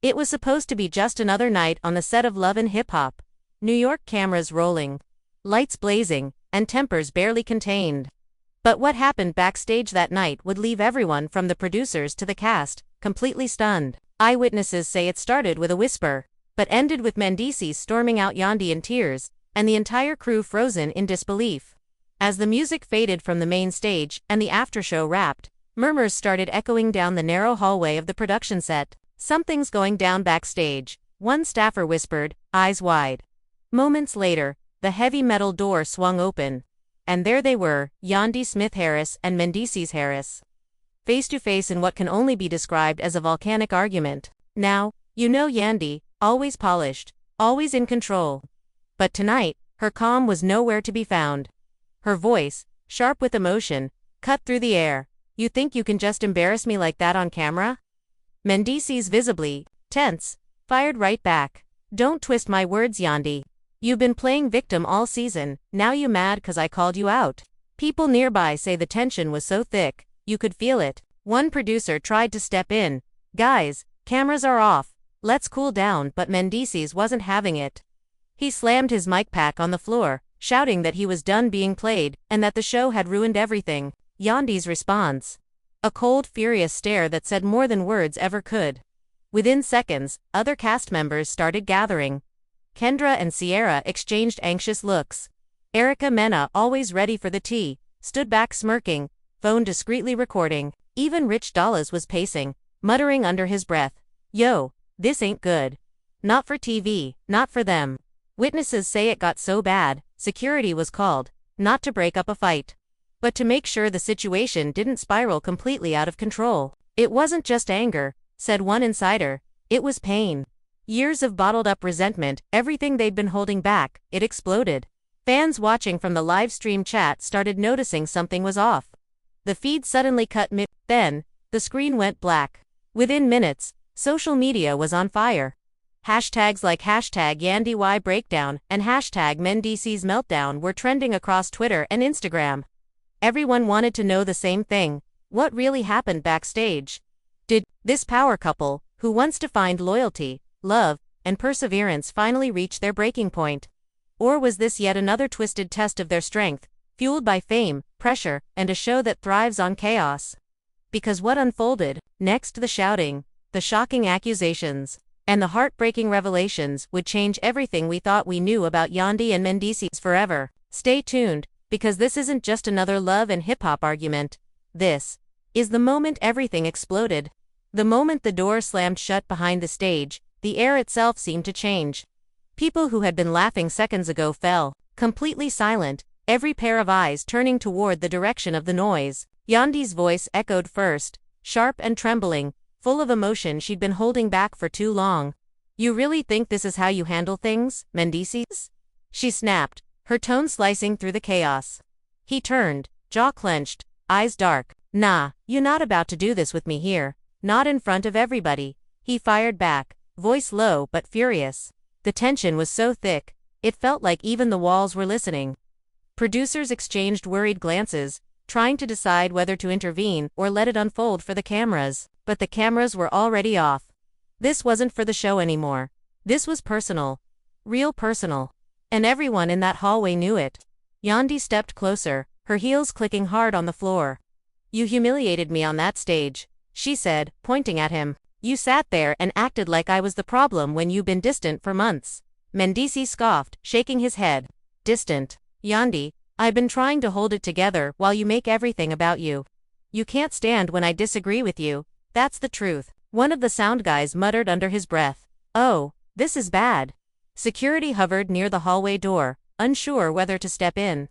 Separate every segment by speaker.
Speaker 1: It was supposed to be just another night on the set of Love and Hip Hop. New York cameras rolling, lights blazing, and tempers barely contained. But what happened backstage that night would leave everyone from the producers to the cast completely stunned. Eyewitnesses say it started with a whisper, but ended with Mendeecees storming out Yandy in tears, and the entire crew frozen in disbelief. As the music faded from the main stage and the aftershow wrapped, murmurs started echoing down the narrow hallway of the production set. "Something's going down backstage," one staffer whispered, eyes wide. Moments later, the heavy metal door swung open. And there they were, Yandy Smith-Harris and Mendeecees Harris, face to face in what can only be described as a volcanic argument. Now, you know Yandy, always polished, always in control. But tonight, her calm was nowhere to be found. Her voice, sharp with emotion, cut through the air. "You think you can just embarrass me like that on camera?" Mendeecees, visibly tense, fired right back. "Don't twist my words, Yandy. You've been playing victim all season, now you mad 'cause I called you out?" People nearby say the tension was so thick, you could feel it. One producer tried to step in. "Guys, cameras are off, let's cool down," but Mendeecees wasn't having it. He slammed his mic pack on the floor, shouting that he was done being played, and that the show had ruined everything. Yandy's response? A cold, furious stare that said more than words ever could. Within seconds, other cast members started gathering. Kendra and Sierra exchanged anxious looks. Erica Mena, always ready for the tea, stood back smirking, phone discreetly recording. Even Rich Dallas was pacing, muttering under his breath, "Yo, this ain't good. Not for TV, not for them." Witnesses say it got so bad, security was called, not to break up a fight, but to make sure the situation didn't spiral completely out of control. "It wasn't just anger," said one insider, "it was pain. Years of bottled-up resentment, everything they'd been holding back, it exploded." Fans watching from the live stream chat started noticing something was off. The feed suddenly cut mid, then, the screen went black. Within minutes, social media was on fire. Hashtags like #YandyBreakdown and #Mendeecees Meltdown were trending across Twitter and Instagram. Everyone wanted to know the same thing: what really happened backstage? Did this power couple, who once defined loyalty, love, and perseverance, finally reach their breaking point? Or was this yet another twisted test of their strength, fueled by fame, pressure, and a show that thrives on chaos? Because what unfolded next, the shouting, the shocking accusations, and the heartbreaking revelations, would change everything we thought we knew about Yandy and Mendeecees forever. Stay tuned, because this isn't just another love and hip-hop argument. This is the moment everything exploded. The moment the door slammed shut behind the stage, the air itself seemed to change. People who had been laughing seconds ago fell completely silent, every pair of eyes turning toward the direction of the noise. Yandy's voice echoed first, sharp and trembling, full of emotion she'd been holding back for too long. "You really think this is how you handle things, Mendeecees?" she snapped, her tone slicing through the chaos. He turned, jaw clenched, eyes dark. "Nah, you're not about to do this with me here. Not in front of everybody," he fired back, voice low but furious. The tension was so thick, it felt like even the walls were listening. Producers exchanged worried glances, trying to decide whether to intervene or let it unfold for the cameras. But the cameras were already off. This wasn't for the show anymore. This was personal. Real personal. And everyone in that hallway knew it. Yandy stepped closer, her heels clicking hard on the floor. "You humiliated me on that stage," she said, pointing at him. "You sat there and acted like I was the problem when you've been distant for months." Mendeecees scoffed, shaking his head. "Distant? Yandy, I've been trying to hold it together while you make everything about you. You can't stand when I disagree with you. That's the truth." One of the sound guys muttered under his breath, "Oh, this is bad." Security hovered near the hallway door, unsure whether to step in.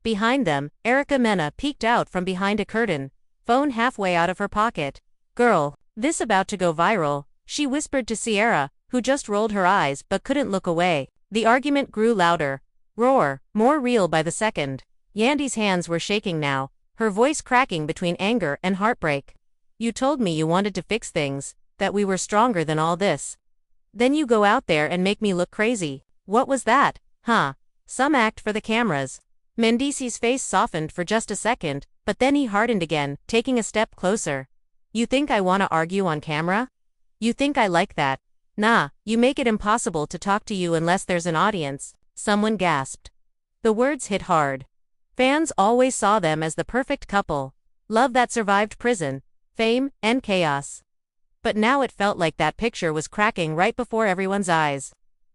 Speaker 1: Behind them, Erica Mena peeked out from behind a curtain, phone halfway out of her pocket. "Girl, this about to go viral," she whispered to Sierra, who just rolled her eyes but couldn't look away. The argument grew louder. More real by the second. Yandy's hands were shaking now, her voice cracking between anger and heartbreak. "You told me you wanted to fix things, that we were stronger than all this. Then you go out there and make me look crazy. What was that, huh? Some act for the cameras." Mendeecees' face softened for just a second, but then he hardened again, taking a step closer. "You think I want to argue on camera? You think I like that? Nah, you make it impossible to talk to you unless there's an audience, someone gasped. The words hit hard. Fans always saw them as the perfect couple. Love that survived prison, fame, and chaos. But now it felt like that picture was cracking right before everyone's eyes.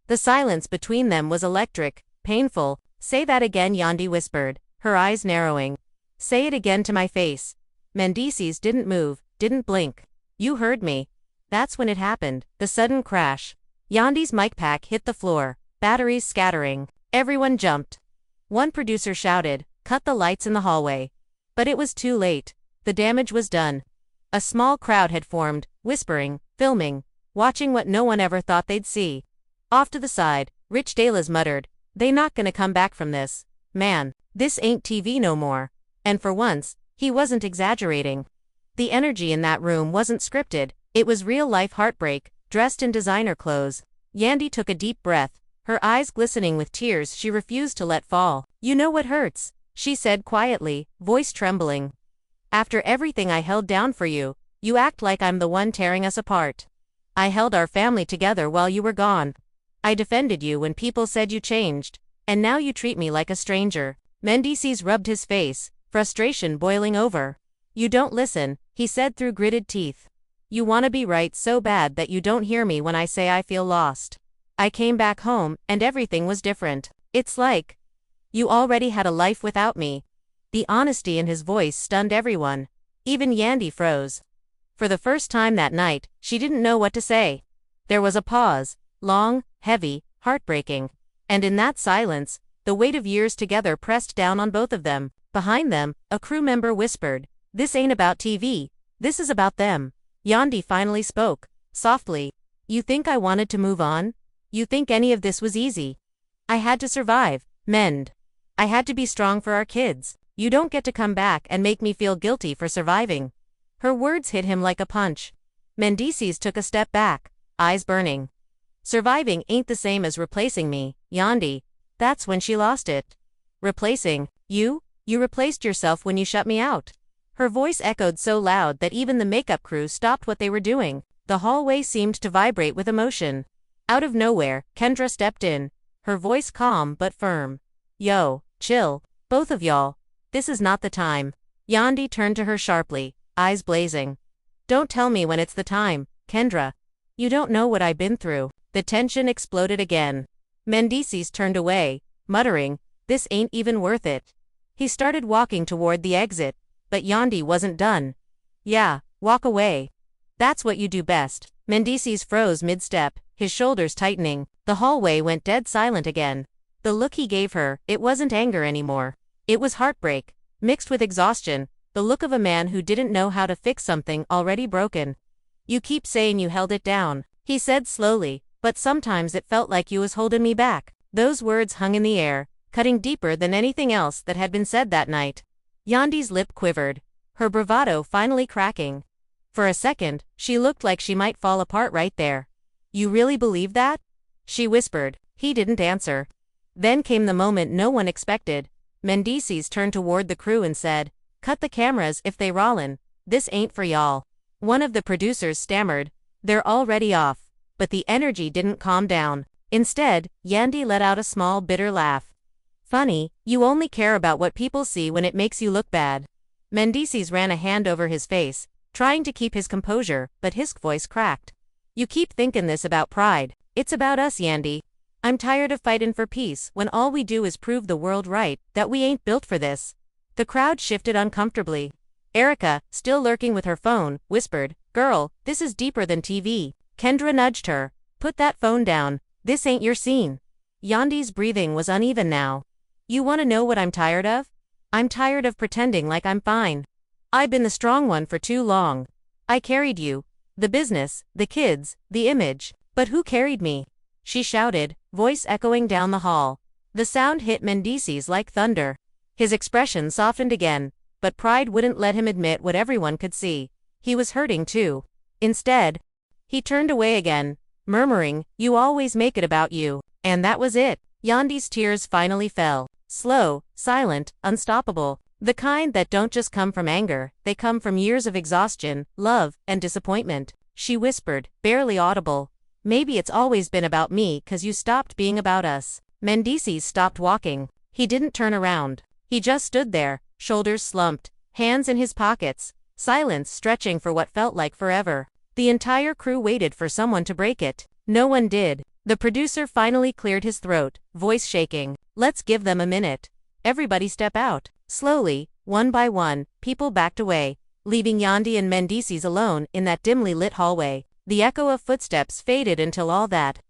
Speaker 1: The silence between them was electric, painful. Say that again, Yandy whispered, her eyes narrowing. Say it again to my face. Mendeecees didn't move, didn't blink. You heard me. That's when it happened, the sudden crash. Yandy's mic pack hit the floor, batteries scattering. Everyone jumped. One producer shouted, "Cut the lights in the hallway." But it was too late. The damage was done. A small crowd had formed, whispering, filming, watching what no one ever thought they'd see. Off to the side, Rich Dalas muttered, "They not gonna come back from this. Man, this ain't TV no more." And for once, he wasn't exaggerating. The energy in that room wasn't scripted, it was real-life heartbreak, dressed in designer clothes. Yandy took a deep breath, her eyes glistening with tears she refused to let fall. "You know what hurts," she said quietly, voice trembling. "After everything I held down for you, you act like I'm the one tearing us apart. I held our family together while you were gone. I defended you when people said you changed, and now you treat me like a stranger." Mendeecees rubbed his face, frustration boiling over. "You don't listen," he said through gritted teeth. "You wanna be right so bad that you don't hear me when I say I feel lost. I came back home, and everything was different. It's like you already had a life without me." The honesty in his voice stunned everyone. Even Yandy froze. For the first time that night, she didn't know what to say. There was a pause, long, heavy, heartbreaking. And in that silence, the weight of years together pressed down on both of them. Behind them, a crew member whispered, "This ain't about TV. This is about them." Yandy finally spoke, softly. "You think I wanted to move on? You think any of this was easy? I had to survive, mend. I had to be strong for our kids. You don't get to come back and make me feel guilty for surviving." Her words hit him like a punch. Mendeecees took a step back, eyes burning. "Surviving ain't the same as replacing me, Yandy." That's when she lost it. "Replacing you? You replaced yourself when you shut me out." Her voice echoed so loud that even the makeup crew stopped what they were doing. The hallway seemed to vibrate with emotion. Out of nowhere, Kendra stepped in, her voice calm but firm. "Yo, chill, both of y'all. This is not the time." Yandy turned to her sharply, eyes blazing. "Don't tell me when it's the time, Kendra. You don't know what I've been through." The tension exploded again. Mendeecees turned away, muttering, "This ain't even worth it." He started walking toward the exit, but Yandy wasn't done. "Yeah, walk away. That's what you do best." Mendeecees froze mid-step, his shoulders tightening. The hallway went dead silent again. The look he gave her, it wasn't anger anymore. It was heartbreak, mixed with exhaustion, the look of a man who didn't know how to fix something already broken. "You keep saying you held it down," he said slowly, "but sometimes it felt like you was holding me back." Those words hung in the air, cutting deeper than anything else that had been said that night. Yandy's lip quivered, her bravado finally cracking. For a second, she looked like she might fall apart right there. "You really believe that?" she whispered. He didn't answer. Then came the moment no one expected. Mendeecees turned toward the crew and said, "Cut the cameras if they rollin'. This ain't for y'all." One of the producers stammered, "They're already off." But the energy didn't calm down. Instead, Yandy let out a small bitter laugh. "Funny, you only care about what people see when it makes you look bad." Mendeecees ran a hand over his face, trying to keep his composure, but his voice cracked. "You keep thinking this about pride. It's about us, Yandy. I'm tired of fighting for peace when all we do is prove the world right, that we ain't built for this." The crowd shifted uncomfortably. Erica, still lurking with her phone, whispered, "Girl, this is deeper than TV." Kendra nudged her. "Put that phone down. This ain't your scene." Yandy's breathing was uneven now. "You want to know what I'm tired of? I'm tired of pretending like I'm fine. I've been the strong one for too long. I carried you. The business, the kids, the image. But who carried me?" she shouted, voice echoing down the hall. The sound hit Mendeecees like thunder. His expression softened again, but pride wouldn't let him admit what everyone could see. He was hurting too. Instead, he turned away again, murmuring, "You always make it about you." And that was it. Yandy's tears finally fell. Slow, silent, unstoppable. The kind that don't just come from anger, they come from years of exhaustion, love, and disappointment. She whispered, barely audible, Maybe it's always been about me 'cause you stopped being about us. Mendeecees stopped walking. He didn't turn around. He just stood there, shoulders slumped, hands in his pockets, silence stretching for what felt like forever. The entire crew waited for someone to break it. No one did. The producer finally cleared his throat, voice shaking. Let's give them a minute. Everybody step out. Slowly, one by one, people backed away, leaving Yandy and Mendeecees alone in that dimly lit hallway. The echo of footsteps faded until all that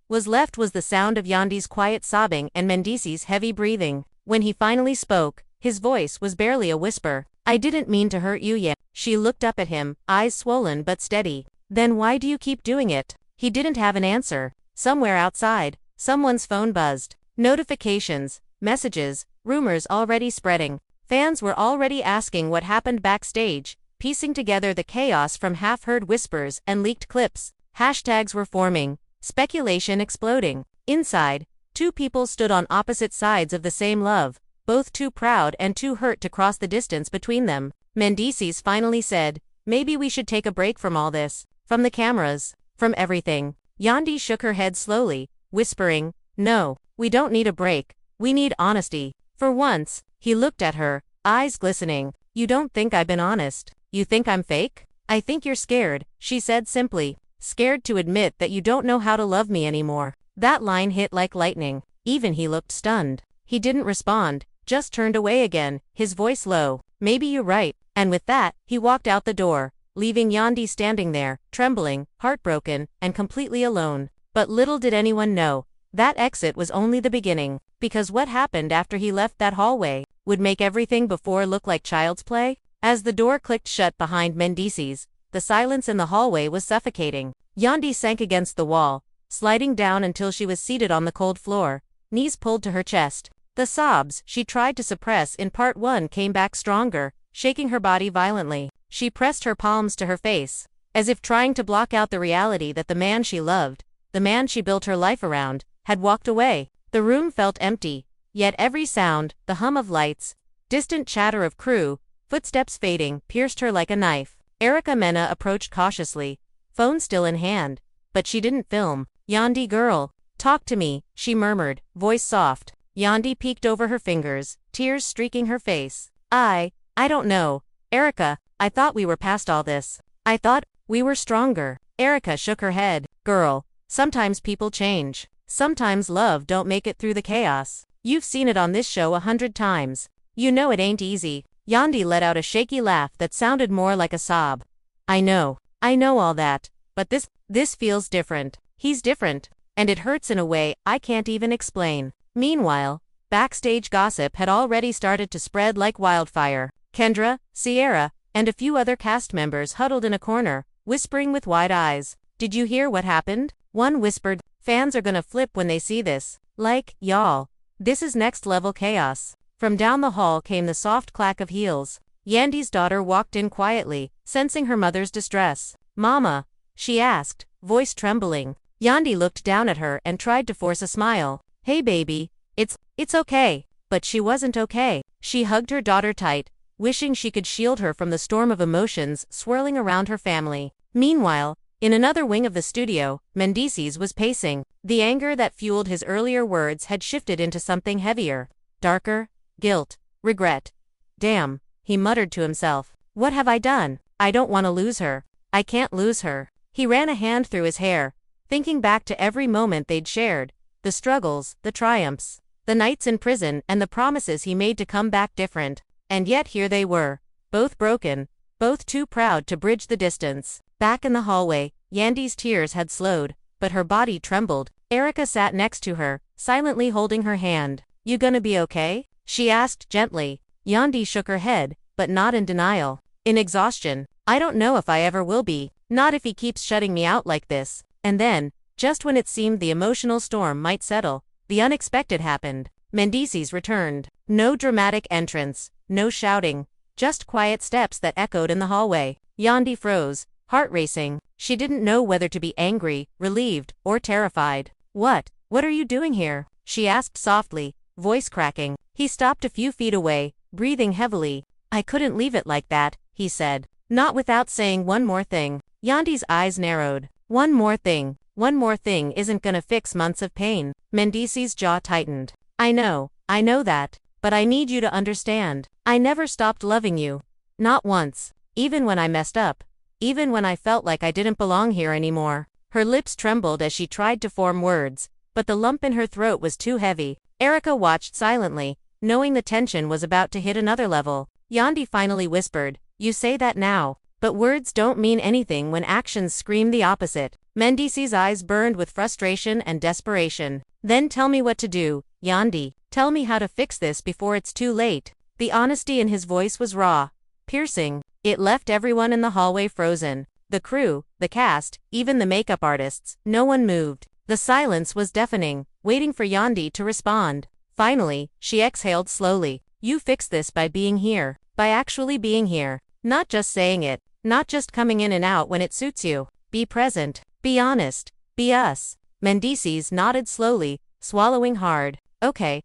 Speaker 1: was left was the sound of Yandy's quiet sobbing and Mendeecees' heavy breathing. When he finally spoke, his voice was barely a whisper. I didn't mean to hurt you yet. She looked up at him, eyes swollen but steady. Then why do you keep doing it? He didn't have an answer. Somewhere outside, someone's phone buzzed. Notifications, messages, rumors already spreading. Fans were already asking what happened backstage, piecing together the chaos from half-heard whispers and leaked clips. Hashtags were forming, speculation exploding. Inside, two people stood on opposite sides of the same love, both too proud and too hurt to cross the distance between them. Mendeecees finally said, maybe we should take a break from all this, from the cameras, from everything. Yandy shook her head slowly, whispering, no, we don't need a break, we need honesty. For once, he looked at her, eyes glistening. You don't think I've been honest? You think I'm fake? I think you're scared, she said simply. Scared to admit that you don't know how to love me anymore. That line hit like lightning. Even he looked stunned. He didn't respond, just turned away again, his voice low. Maybe you're right. And with that, he walked out the door, leaving Yandy standing there, trembling, heartbroken, and completely alone. But little did anyone know, that exit was only the beginning, because what happened after he left that hallway would make everything before look like child's play. As the door clicked shut behind Mendeecees, the silence in the hallway was suffocating. Yandy sank against the wall, sliding down until she was seated on the cold floor, knees pulled to her chest. The sobs she tried to suppress in part one came back stronger, shaking her body violently. She pressed her palms to her face, as if trying to block out the reality that the man she loved, the man she built her life around, had walked away. The room felt empty, yet every sound, the hum of lights, distant chatter of crew, footsteps fading, pierced her like a knife. Erica Mena approached cautiously, phone still in hand, but she didn't film. Yandy girl, talk to me, she murmured, voice soft. Yandy peeked over her fingers, tears streaking her face. I don't know. Erica, I thought we were past all this. I thought we were stronger. Erica shook her head. Girl, sometimes people change. Sometimes love don't make it through the chaos. You've seen it on this show 100 times. You know it ain't easy. Yandy let out a shaky laugh that sounded more like a sob. I know all that, but this feels different. He's different, and it hurts in a way I can't even explain. Meanwhile, backstage gossip had already started to spread like wildfire. Kendra, Sierra, and a few other cast members huddled in a corner, whispering with wide eyes. Did you hear what happened? One whispered, fans are gonna flip when they see this. Like, y'all, this is next level chaos. From down the hall came the soft clack of heels. Yandy's daughter walked in quietly, sensing her mother's distress. Mama, she asked, voice trembling. Yandy looked down at her and tried to force a smile. Hey baby, it's okay. But she wasn't okay. She hugged her daughter tight, wishing she could shield her from the storm of emotions swirling around her family. Meanwhile, in another wing of the studio, Mendeecees was pacing. The anger that fueled his earlier words had shifted into something heavier, darker, guilt, regret. Damn, he muttered to himself. What have I done? I don't want to lose her. I can't lose her. He ran a hand through his hair, thinking back to every moment they'd shared, the struggles, the triumphs, the nights in prison, and the promises he made to come back different. And yet here they were, both broken, both too proud to bridge the distance. Back in the hallway, Yandy's tears had slowed, but her body trembled. Erica sat next to her, silently holding her hand. You gonna be okay? She asked gently. Yandy shook her head, but not in denial. In exhaustion. I don't know if I ever will be, not if he keeps shutting me out like this. And then, just when it seemed the emotional storm might settle, the unexpected happened. Mendeecees returned. No dramatic entrance, no shouting, just quiet steps that echoed in the hallway. Yandy froze, heart racing. She didn't know whether to be angry, relieved, or terrified. What are you doing here? She asked softly, voice cracking. He stopped a few feet away, breathing heavily. I couldn't leave it like that, he said. Not without saying one more thing. Yandy's eyes narrowed. One more thing. One more thing isn't gonna fix months of pain. Mendeecees' jaw tightened. I know that. But I need you to understand. I never stopped loving you. Not once. Even when I messed up. Even when I felt like I didn't belong here anymore. Her lips trembled as she tried to form words, but the lump in her throat was too heavy. Erica watched silently, knowing the tension was about to hit another level. Yandy finally whispered, "You say that now, but words don't mean anything when actions scream the opposite." Mendeecees' eyes burned with frustration and desperation. "Then tell me what to do, Yandy. Tell me how to fix this before it's too late." The honesty in his voice was raw, piercing. It left everyone in the hallway frozen. The crew, the cast, even the makeup artists. No one moved. The silence was deafening, waiting for Yandy to respond. Finally, she exhaled slowly. "You fix this by being here. By actually being here. Not just saying it. Not just coming in and out when it suits you. Be present. Be honest. Be us." Mendeecees nodded slowly, swallowing hard. Okay,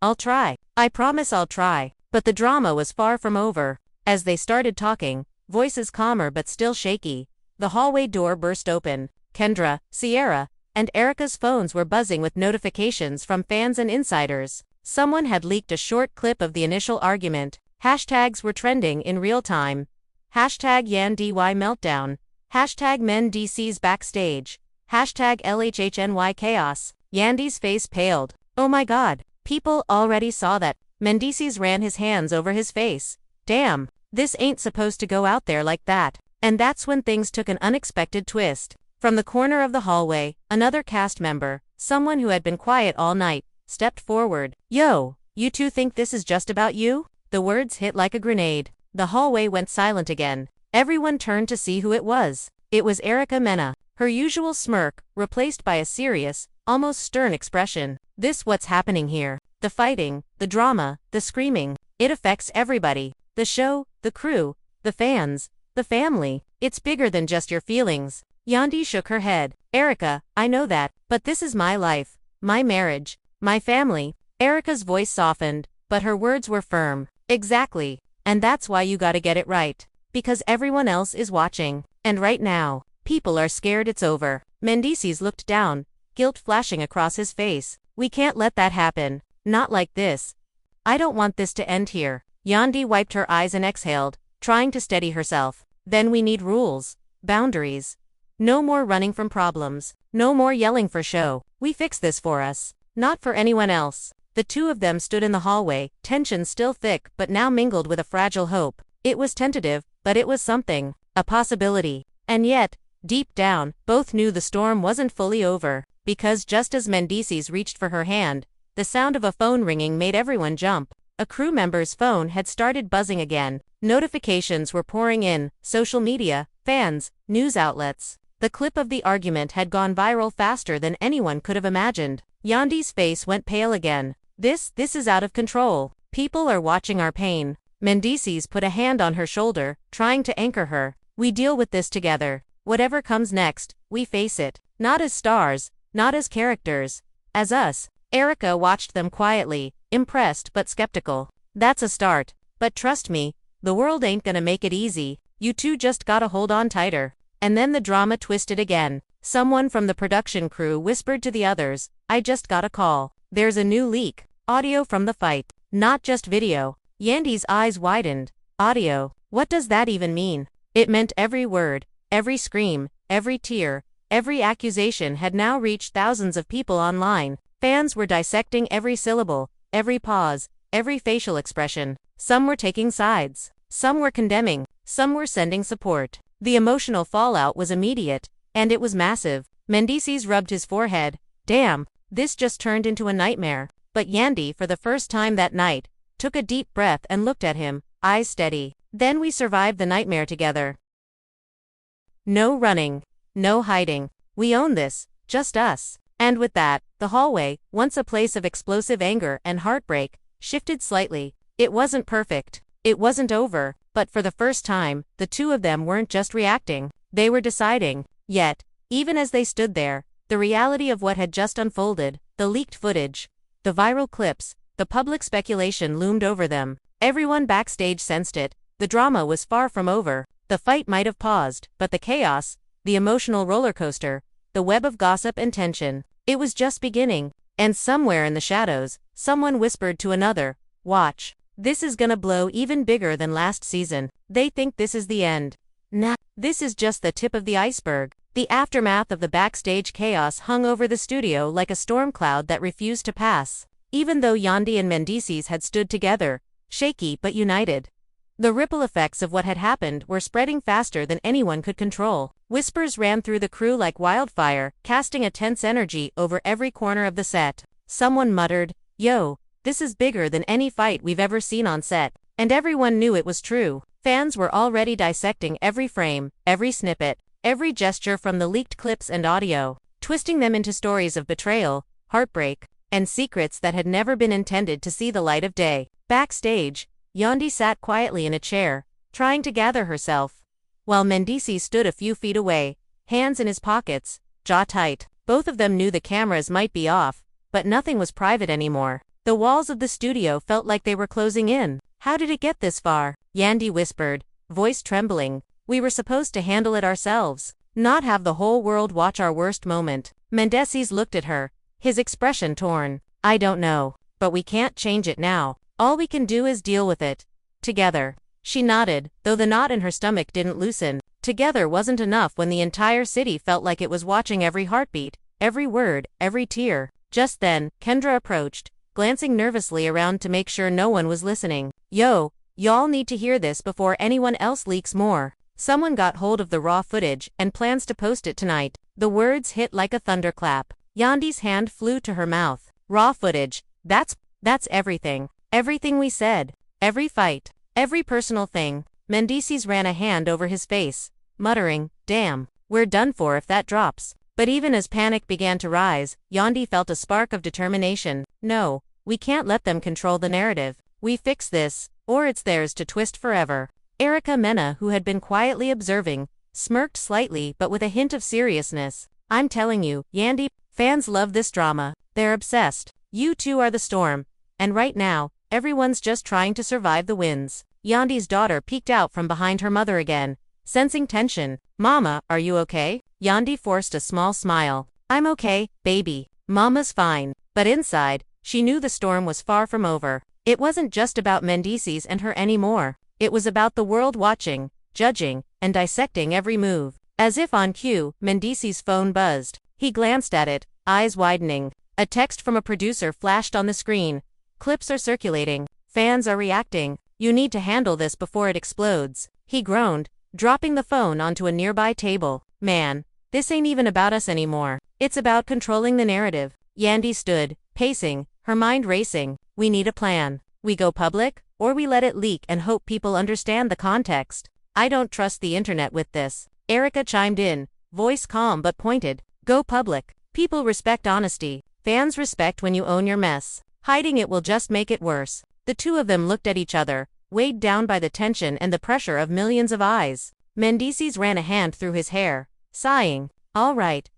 Speaker 1: I'll try. I promise I'll try." But the drama was far from over. As they started talking, voices calmer but still shaky, the hallway door burst open. Kendra, Sierra, and Erica's phones were buzzing with notifications from fans and insiders. Someone had leaked a short clip of the initial argument. Hashtags were trending in real time. Hashtag Yandy meltdown. Hashtag Mendeecees Backstage. Hashtag LHHNY chaos. Yandy's face paled. Oh my god, people already saw that. Mendeecees ran his hands over his face. Damn, this ain't supposed to go out there like that. And that's when things took an unexpected twist. From the corner of the hallway, another cast member, someone who had been quiet all night, stepped forward. "Yo, you two think this is just about you?" The words hit like a grenade. The hallway went silent again. Everyone turned to see who it was. It was Erica Mena, her usual smirk, replaced by a serious, almost stern expression. "This what's happening here. The fighting, the drama, the screaming. It affects everybody. The show, the crew, the fans, the family. It's bigger than just your feelings." Yandy shook her head. "Erica, I know that, but this is my life, my marriage, my family." Erica's voice softened, but her words were firm. "Exactly. And that's why you gotta get it right. Because everyone else is watching. And right now, people are scared it's over." Mendeecees looked down, guilt flashing across his face. "We can't let that happen. Not like this. I don't want this to end here." Yandy wiped her eyes and exhaled, trying to steady herself. "Then we need rules. Boundaries. No more running from problems. No more yelling for show. We fix this for us. Not for anyone else." The two of them stood in the hallway, tension still thick but now mingled with a fragile hope. It was tentative, but it was something. A possibility. And yet, deep down, both knew the storm wasn't fully over. Because just as Mendeecees reached for her hand, the sound of a phone ringing made everyone jump. A crew member's phone had started buzzing again. Notifications were pouring in, social media, fans, news outlets. The clip of the argument had gone viral faster than anyone could have imagined. Yandy's face went pale again. This is out of control. People are watching our pain." Mendeecees put a hand on her shoulder, trying to anchor her. "We deal with this together. Whatever comes next, we face it. Not as stars, not as characters. As us." Erica watched them quietly, impressed but skeptical. "That's a start. But trust me, the world ain't gonna make it easy. You two just gotta hold on tighter." And then the drama twisted again. Someone from the production crew whispered to the others, "I just got a call. There's a new leak. Audio from the fight. Not just video." Yandy's eyes widened. Audio. What does that even mean? It meant every word, every scream, every tear, every accusation had now reached thousands of people online. Fans were dissecting every syllable, every pause, every facial expression. Some were taking sides. Some were condemning. Some were sending support. The emotional fallout was immediate, and it was massive. Mendeecees rubbed his forehead. Damn, this just turned into a nightmare. But Yandy, for the first time that night, took a deep breath and looked at him, eyes steady. "Then we survived the nightmare together. No running. No hiding. We own this, just us." And with that, the hallway, once a place of explosive anger and heartbreak, shifted slightly. It wasn't perfect. It wasn't over, but for the first time, the two of them weren't just reacting. They were deciding. Yet, even as they stood there, the reality of what had just unfolded, the leaked footage, the viral clips, the public speculation loomed over them. Everyone backstage sensed it. The drama was far from over. The fight might have paused, but the chaos, the emotional roller coaster, the web of gossip and tension. It was just beginning, and somewhere in the shadows, someone whispered to another, "Watch. This is gonna blow even bigger than last season. They think this is the end." Nah, this is just the tip of the iceberg. The aftermath of the backstage chaos hung over the studio like a storm cloud that refused to pass. Even though Yandy and Mendeecees had stood together, shaky but united, the ripple effects of what had happened were spreading faster than anyone could control. Whispers ran through the crew like wildfire, casting a tense energy over every corner of the set. Someone muttered, "Yo, this is bigger than any fight we've ever seen on set." And everyone knew it was true. Fans were already dissecting every frame, every snippet, every gesture from the leaked clips and audio, twisting them into stories of betrayal, heartbreak, and secrets that had never been intended to see the light of day. Backstage, Yandy sat quietly in a chair, trying to gather herself, while Mendeecees stood a few feet away, hands in his pockets, jaw tight. Both of them knew the cameras might be off, but nothing was private anymore. The walls of the studio felt like they were closing in. "How did it get this far?" Yandy whispered, voice trembling. "We were supposed to handle it ourselves, not have the whole world watch our worst moment." Mendeecees looked at her, his expression torn. "I don't know, but we can't change it now. All we can do is deal with it. Together." She nodded, though the knot in her stomach didn't loosen. Together wasn't enough when the entire city felt like it was watching every heartbeat, every word, every tear. Just then, Kendra approached, glancing nervously around to make sure no one was listening. "Yo, y'all need to hear this before anyone else leaks more. Someone got hold of the raw footage and plans to post it tonight." The words hit like a thunderclap. Yandy's hand flew to her mouth. "Raw footage, that's everything. Everything we said. Every fight. Every personal thing." Mendeecees ran a hand over his face, muttering, "Damn, we're done for if that drops." But even as panic began to rise, Yandy felt a spark of determination. "No, we can't let them control the narrative. We fix this, or it's theirs to twist forever." Erica Mena, who had been quietly observing, smirked slightly but with a hint of seriousness. "I'm telling you, Yandy, fans love this drama. They're obsessed. You two are the storm. And right now, everyone's just trying to survive the winds." Yandy's daughter peeked out from behind her mother again, sensing tension. "Mama, are you okay?" Yandy forced a small smile. "I'm okay, baby. Mama's fine." But inside, she knew the storm was far from over. It wasn't just about Mendeecees and her anymore. It was about the world watching, judging, and dissecting every move. As if on cue, Mendeecees' phone buzzed. He glanced at it, eyes widening. A text from a producer flashed on the screen. "Clips are circulating. Fans are reacting. You need to handle this before it explodes." He groaned, dropping the phone onto a nearby table. "Man, this ain't even about us anymore. It's about controlling the narrative." Yandy stood, pacing, her mind racing. "We need a plan. We go public, or we let it leak and hope people understand the context." "I don't trust the internet with this." Erica chimed in, voice calm but pointed. "Go public. People respect honesty. Fans respect when you own your mess. Hiding it will just make it worse." The two of them looked at each other, weighed down by the tension and the pressure of millions of eyes. Mendeecees ran a hand through his hair, sighing. All right,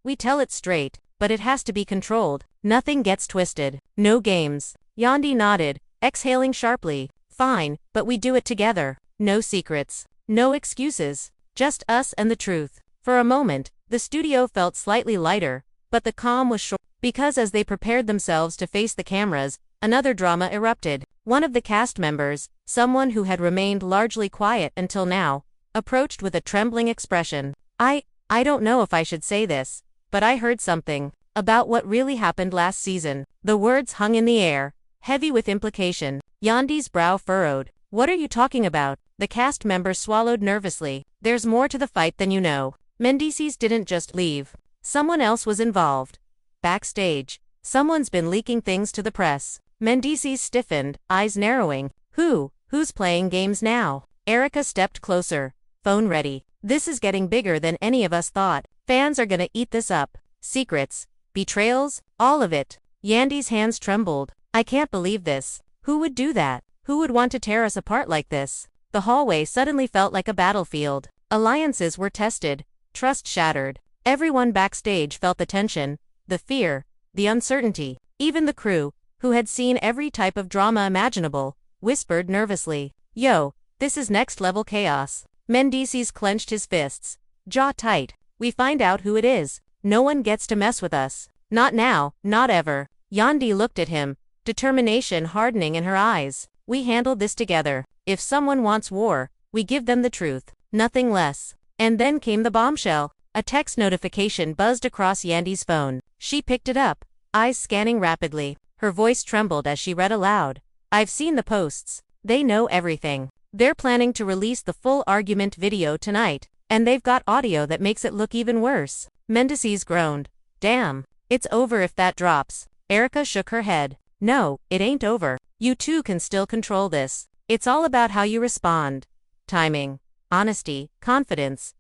Speaker 1: we tell it straight, but it has to be controlled. Nothing gets twisted. No games." Yandy nodded, exhaling sharply. "Fine, but we do it together. No secrets. No excuses. Just us and the truth." For a moment, the studio felt slightly lighter, but the calm was short, because as they prepared themselves to face the cameras, another drama erupted. One of the cast members, someone who had remained largely quiet until now, approached with a trembling expression. I don't know if I should say this, but I heard something about what really happened last season." The words hung in the air, heavy with implication. Yandy's brow furrowed. "What are you talking about?" The cast member swallowed nervously. "There's more to the fight than you know. Mendeecees didn't just leave. Someone else was involved. Backstage. Someone's been leaking things to the press." Mendeecees stiffened, eyes narrowing. Who's playing games now?" Erica stepped closer, phone ready. "This is getting bigger than any of us thought. Fans are gonna eat this up. Secrets, betrayals, all of it." Yandy's hands trembled. "I can't believe this. Who would do that? Who would want to tear us apart like this?" The hallway suddenly felt like a battlefield. Alliances were tested, trust shattered. Everyone backstage felt the tension, the fear, the uncertainty. Even the crew, who had seen every type of drama imaginable, whispered nervously. "Yo, this is next level chaos." Mendeecees clenched his fists, jaw tight. we find out who it is. No one gets to mess with us. Not now, not ever. Yandy looked at him, determination hardening in her eyes. We handled this together. If someone wants war, we give them the truth, nothing less. And then came the bombshell. A text notification buzzed across Yandy's phone. She picked it up, eyes scanning rapidly. Her voice trembled as she read aloud. I've seen the posts. They know everything. They're planning to release the full argument video tonight, and they've got audio that makes it look even worse. Mendeecees groaned. Damn. It's over if that drops. Erica shook her head. No, it ain't over. You two can still control this. It's all about how you respond. Timing. Honesty. Confidence.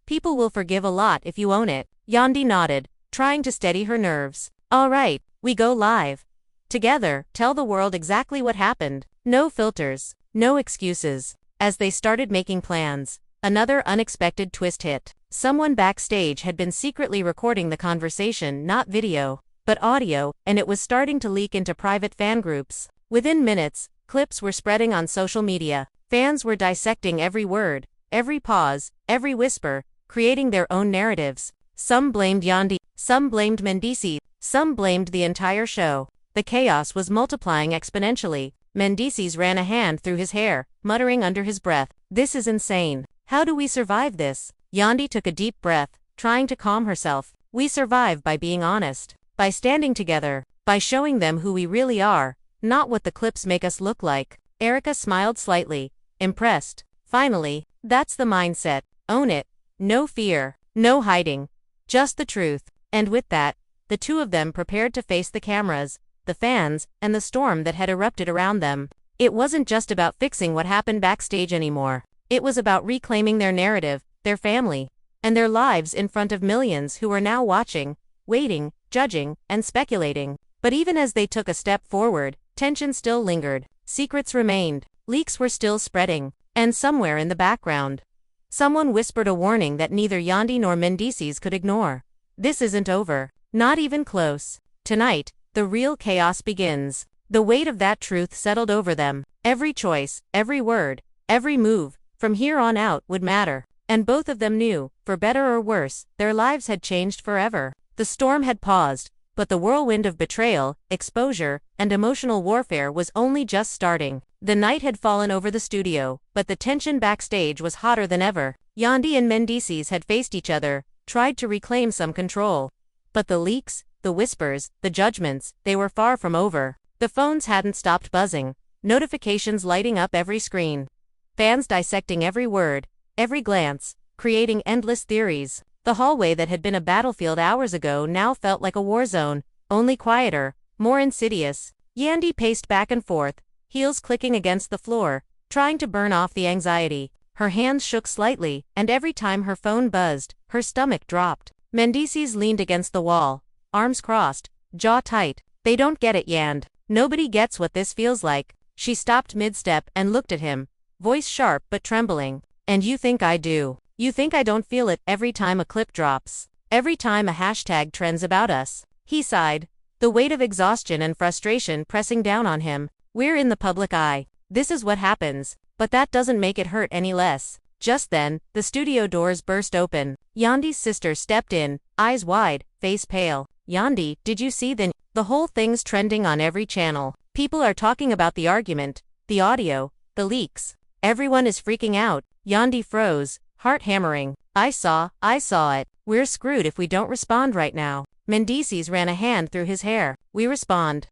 Speaker 1: People will forgive a lot if you own it. Yandy nodded, trying to steady her nerves. All right, we go live. Together, tell the world exactly what happened. No filters. No excuses. As they started making plans, another unexpected twist hit. Someone backstage had been secretly recording the conversation, not video, but audio, and it was starting to leak into private fan groups. Within minutes, clips were spreading on social media. Fans were dissecting every word, every pause, every whisper, creating their own narratives. Some blamed Yandy, some blamed Mendeecees, some blamed the entire show. The chaos was multiplying exponentially. Mendeecees ran a hand through his hair, muttering under his breath, "This is insane. How do we survive this?" Yandy took a deep breath, trying to calm herself. We survive by being honest, by standing together, by showing them who we really are, not what the clips make us look like. Erica smiled slightly, impressed. Finally, that's the mindset. Own it. No fear, no hiding, just the truth. And with that, the two of them prepared to face the cameras, the fans, and the storm that had erupted around them. It wasn't just about fixing what happened backstage anymore. It was about reclaiming their narrative, their family, and their lives in front of millions who were now watching, waiting, judging, and speculating. But even as they took a step forward, tension still lingered, secrets remained, leaks were still spreading, and somewhere in the background, someone whispered a warning that neither Yandy nor Mendeecees could ignore. This isn't over. Not even close. Tonight, the real chaos begins. The weight of that truth settled over them. Every choice, every word, every move, from here on out would matter. And both of them knew, for better or worse, their lives had changed forever. The storm had paused, but the whirlwind of betrayal, exposure, and emotional warfare was only just starting. The night had fallen over the studio, but the tension backstage was hotter than ever. Yandy and Mendeecees had faced each other, tried to reclaim some control. But the leaks, the whispers, the judgments, they were far from over. The phones hadn't stopped buzzing, notifications lighting up every screen. Fans dissecting every word, every glance, creating endless theories. The hallway that had been a battlefield hours ago now felt like a war zone, only quieter, more insidious. Yandy paced back and forth, heels clicking against the floor, trying to burn off the anxiety. Her hands shook slightly, and every time her phone buzzed, her stomach dropped. Mendeecees leaned against the wall, arms crossed, jaw tight. They don't get it, Yand. Nobody gets what this feels like. She stopped mid-step and looked at him, voice sharp but trembling. And you think I do? You think I don't feel it every time a clip drops? Every time a hashtag trends about us? He sighed, the weight of exhaustion and frustration pressing down on him. We're in the public eye. This is what happens, but that doesn't make it hurt any less. Just then, the studio doors burst open. Yandy's sister stepped in, eyes wide, face pale. Yandy, did you see the whole thing's trending on every channel. People are talking about the argument, the audio, the leaks. Everyone is freaking out. Yandy froze, heart hammering. I saw it. We're screwed if we don't respond right now. Mendeecees ran a hand through his hair. We respond.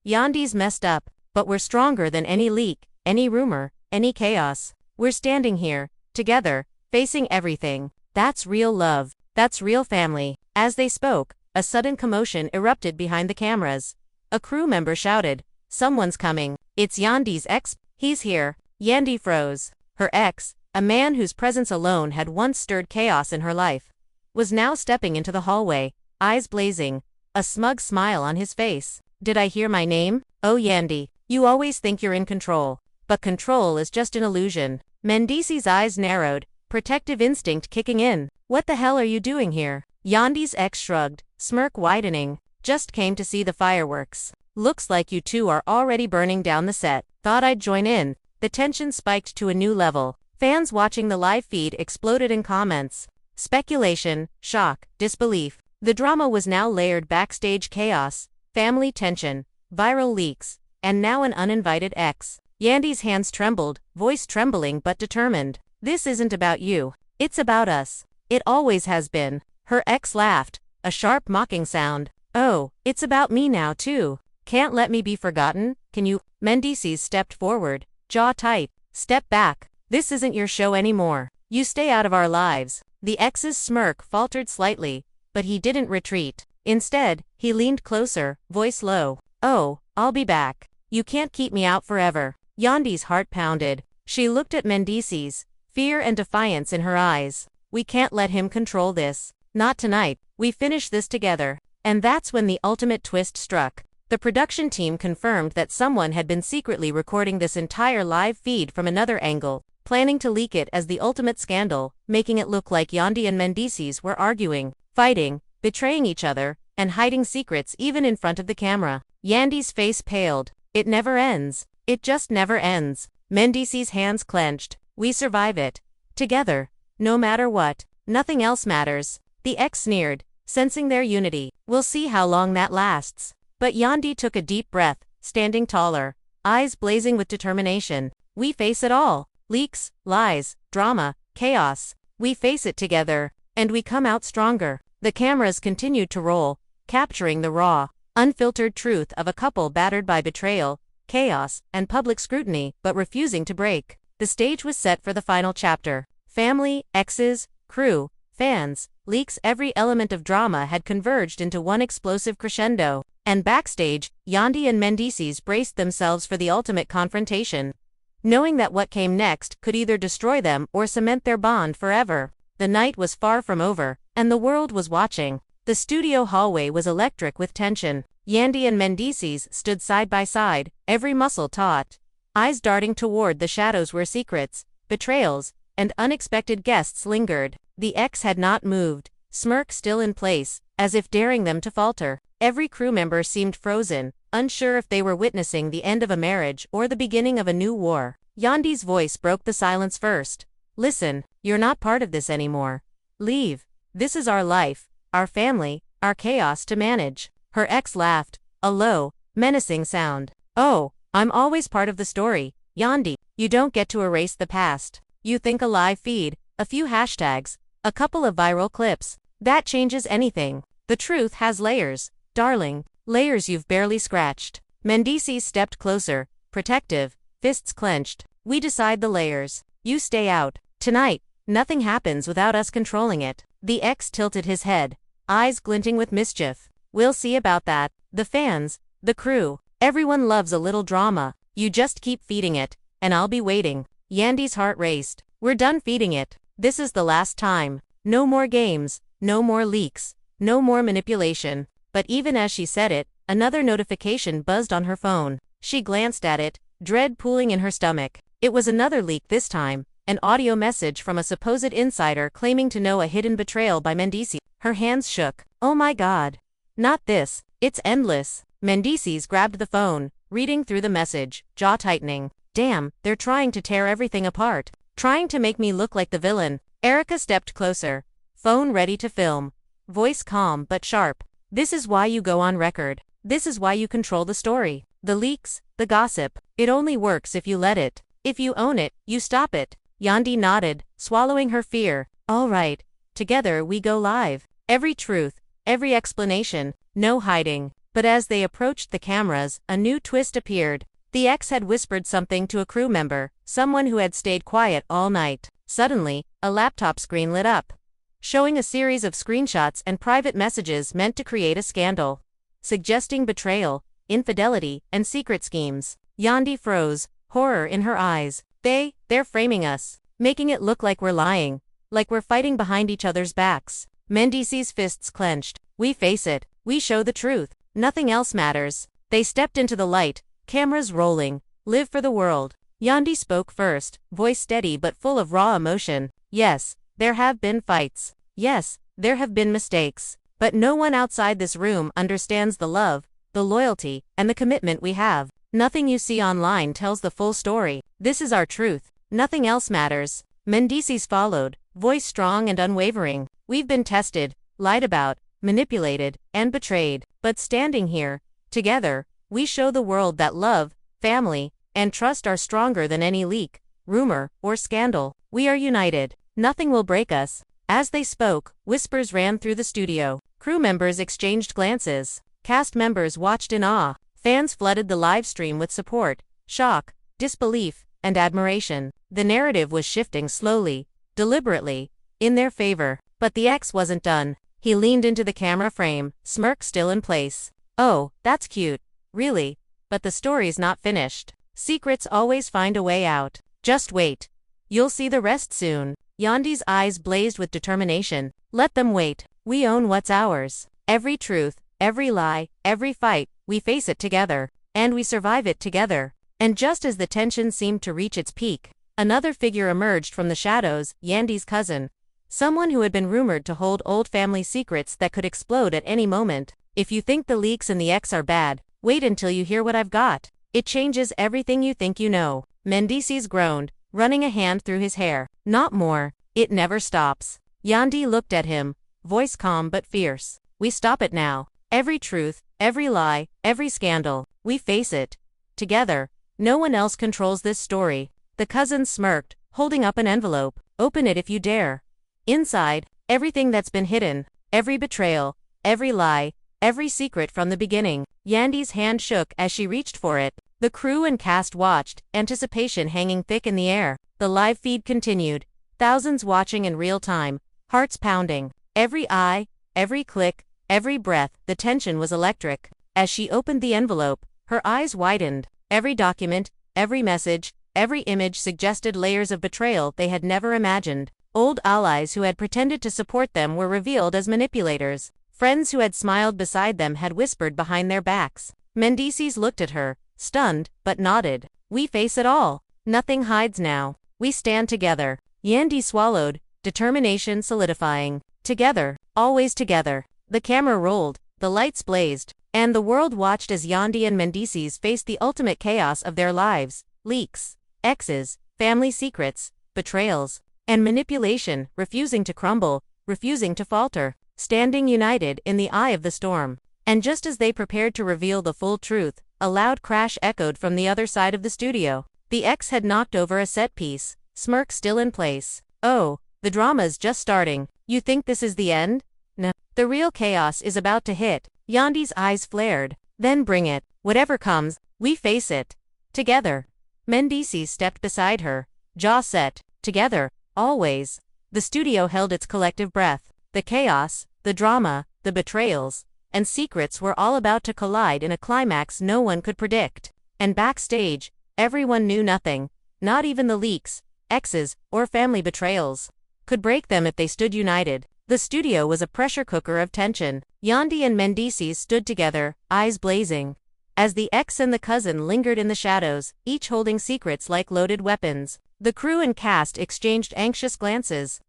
Speaker 1: Yandy's messed up, but we're stronger than any leak, any rumor, any chaos. We're standing here, together, facing everything. That's real love. That's real family. As they spoke, a sudden commotion erupted behind the cameras. A crew member shouted, "Someone's coming. It's Yandy's ex. He's here." Yandy froze. Her ex, a man whose presence alone had once stirred chaos in her life, was now stepping into the hallway, eyes blazing, a smug smile on his face. "Did I hear my name? Oh Yandy, you always think you're in control. But control is just an illusion." Mendeecees' eyes narrowed, protective instinct kicking in. "What the hell are you doing here?" Yandy's ex shrugged, smirk widening. "Just came to see the fireworks. Looks like you two are already burning down the set. Thought I'd join in." The tension spiked to a new level. Fans watching the live feed exploded in comments. Speculation, shock, disbelief. The drama was now layered: backstage chaos, family tension, viral leaks, and now an uninvited ex. Yandy's hands trembled, voice trembling but determined. This isn't about you. It's about us. It always has been. Her ex laughed, a sharp mocking sound. Oh, it's about me now too. Can't let me be forgotten, can you? Mendeecees stepped forward, jaw tight. Step back. This isn't your show anymore. You stay out of our lives. The ex's smirk faltered slightly, but he didn't retreat. Instead, he leaned closer, voice low. Oh, I'll be back. You can't keep me out forever. Yandy's heart pounded. She looked at Mendeecees, fear and defiance in her eyes. We can't let him control this. Not tonight. We finish this together. And that's when the ultimate twist struck. The production team confirmed that someone had been secretly recording this entire live feed from another angle, planning to leak it as the ultimate scandal, making it look like Yandy and Mendeecees were arguing, fighting, betraying each other, and hiding secrets even in front of the camera. Yandy's face paled. It never ends. It just never ends. Mendeecees' hands clenched. We survive it. Together. No matter what. Nothing else matters. The ex sneered, sensing their unity. We'll see how long that lasts. But Yandy took a deep breath, standing taller, eyes blazing with determination. We face it all. Leaks, lies, drama, chaos. We face it together. And we come out stronger. The cameras continued to roll, capturing the raw, unfiltered truth of a couple battered by betrayal, chaos, and public scrutiny, but refusing to break. The stage was set for the final chapter. Family, exes, crew, fans, leaks, every element of drama had converged into one explosive crescendo. And backstage, Yandy and Mendeecees braced themselves for the ultimate confrontation, knowing that what came next could either destroy them or cement their bond forever. The night was far from over, and the world was watching. The studio hallway was electric with tension. Yandy and Mendeecees stood side by side, every muscle taut, eyes darting toward the shadows where secrets, betrayals, and unexpected guests lingered. The ex had not moved, smirk still in place, as if daring them to falter. Every crew member seemed frozen, unsure if they were witnessing the end of a marriage or the beginning of a new war. Yandy's voice broke the silence first. Listen, you're not part of this anymore. Leave. This is our life, our family, our chaos to manage. Her ex laughed, a low, menacing sound. Oh, I'm always part of the story, Yandy. You don't get to erase the past. You think a live feed, a few hashtags, a couple of viral clips, that changes anything. The truth has layers, darling, layers you've barely scratched. Mendeecees stepped closer, protective, fists clenched. We decide the layers. You stay out. Tonight, nothing happens without us controlling it. The ex tilted his head, eyes glinting with mischief. We'll see about that. The fans, the crew, everyone loves a little drama. You just keep feeding it, and I'll be waiting. Yandy's heart raced. We're done feeding it. This is the last time. No more games, no more leaks, no more manipulation. But even as she said it, another notification buzzed on her phone. She glanced at it, dread pooling in her stomach. It was another leak this time, an audio message from a supposed insider claiming to know a hidden betrayal by Mendeecees. Her hands shook. Oh my God. Not this. It's endless. Mendeecees grabbed the phone, reading through the message, jaw tightening. Damn, they're trying to tear everything apart. Trying to make me look like the villain. Erica stepped closer, phone ready to film. Voice calm but sharp. This is why you go on record. This is why you control the story. The leaks, the gossip. It only works if you let it. If you own it, you stop it. Yandy nodded, swallowing her fear. All right. Together we go live. Every truth, every explanation, no hiding. But as they approached the cameras, a new twist appeared. The ex had whispered something to a crew member, someone who had stayed quiet all night. Suddenly, a laptop screen lit up, showing a series of screenshots and private messages meant to create a scandal, suggesting betrayal, infidelity, and secret schemes. Yandy froze, horror in her eyes. They're framing us, making it look like we're lying, like we're fighting behind each other's backs. Mendeecees' fists clenched. We face it. We show the truth. Nothing else matters. They stepped into the light, cameras rolling. Live for the world. Yandy spoke first, voice steady but full of raw emotion. Yes, there have been fights. Yes, there have been mistakes. But no one outside this room understands the love, the loyalty, and the commitment we have. Nothing you see online tells the full story. This is our truth. Nothing else matters. Mendeecees followed, voice strong and unwavering. We've been tested, lied about, manipulated, and betrayed. But standing here, together, we show the world that love, family, and trust are stronger than any leak, rumor, or scandal. We are united. Nothing will break us. As they spoke, whispers ran through the studio. Crew members exchanged glances. Cast members watched in awe. Fans flooded the live stream with support, shock, disbelief, and admiration. The narrative was shifting slowly, deliberately, in their favor. But the ex wasn't done. He leaned into the camera frame, smirk still in place. "Oh, that's cute. Really? But the story's not finished. Secrets always find a way out. Just wait. You'll see the rest soon." Yandy's eyes blazed with determination. "Let them wait. We own what's ours. Every truth, every lie, every fight, we face it together. And we survive it together." And just as the tension seemed to reach its peak, another figure emerged from the shadows, Yandy's cousin. Someone who had been rumored to hold old family secrets that could explode at any moment. "If you think the leaks and the ex are bad, wait until you hear what I've got. It changes everything you think you know." Mendeecees groaned, running a hand through his hair. "Not more. It never stops." Yandy looked at him, voice calm but fierce. "We stop it now. Every truth, every lie, every scandal, we face it. Together. No one else controls this story." The cousin smirked, holding up an envelope. "Open it if you dare. Inside, everything that's been hidden, every betrayal, every lie, every secret from the beginning." Yandy's hand shook as she reached for it. The crew and cast watched, anticipation hanging thick in the air. The live feed continued, thousands watching in real time, hearts pounding. Every eye, every click, every breath, the tension was electric. As she opened the envelope, her eyes widened. Every document, every message, every image suggested layers of betrayal they had never imagined. Old allies who had pretended to support them were revealed as manipulators. Friends who had smiled beside them had whispered behind their backs. Mendeecees looked at her, stunned, but nodded. "We face it all. Nothing hides now. We stand together." Yandy swallowed, determination solidifying. Together, always together. The camera rolled, the lights blazed, and the world watched as Yandy and Mendeecees faced the ultimate chaos of their lives: leaks, exes, family secrets, betrayals, and manipulation, refusing to crumble, refusing to falter, standing united in the eye of the storm. And just as they prepared to reveal the full truth, a loud crash echoed from the other side of the studio. The ex had knocked over a set piece, smirk still in place. "Oh, the drama's just starting. You think this is the end? No. The real chaos is about to hit." Yandy's eyes flared. "Then bring it. Whatever comes, we face it. Together." Mendeecees stepped beside her, jaw set. "Together, always." The studio held its collective breath. The chaos, the drama, the betrayals, and secrets were all about to collide in a climax no one could predict. And backstage, everyone knew nothing, not even the leaks, exes, or family betrayals, could break them if they stood united. The studio was a pressure cooker of tension. Yandy and Mendeecees stood together, eyes blazing. As the ex and the cousin lingered in the shadows, each holding secrets like loaded weapons, the crew and cast exchanged anxious glances,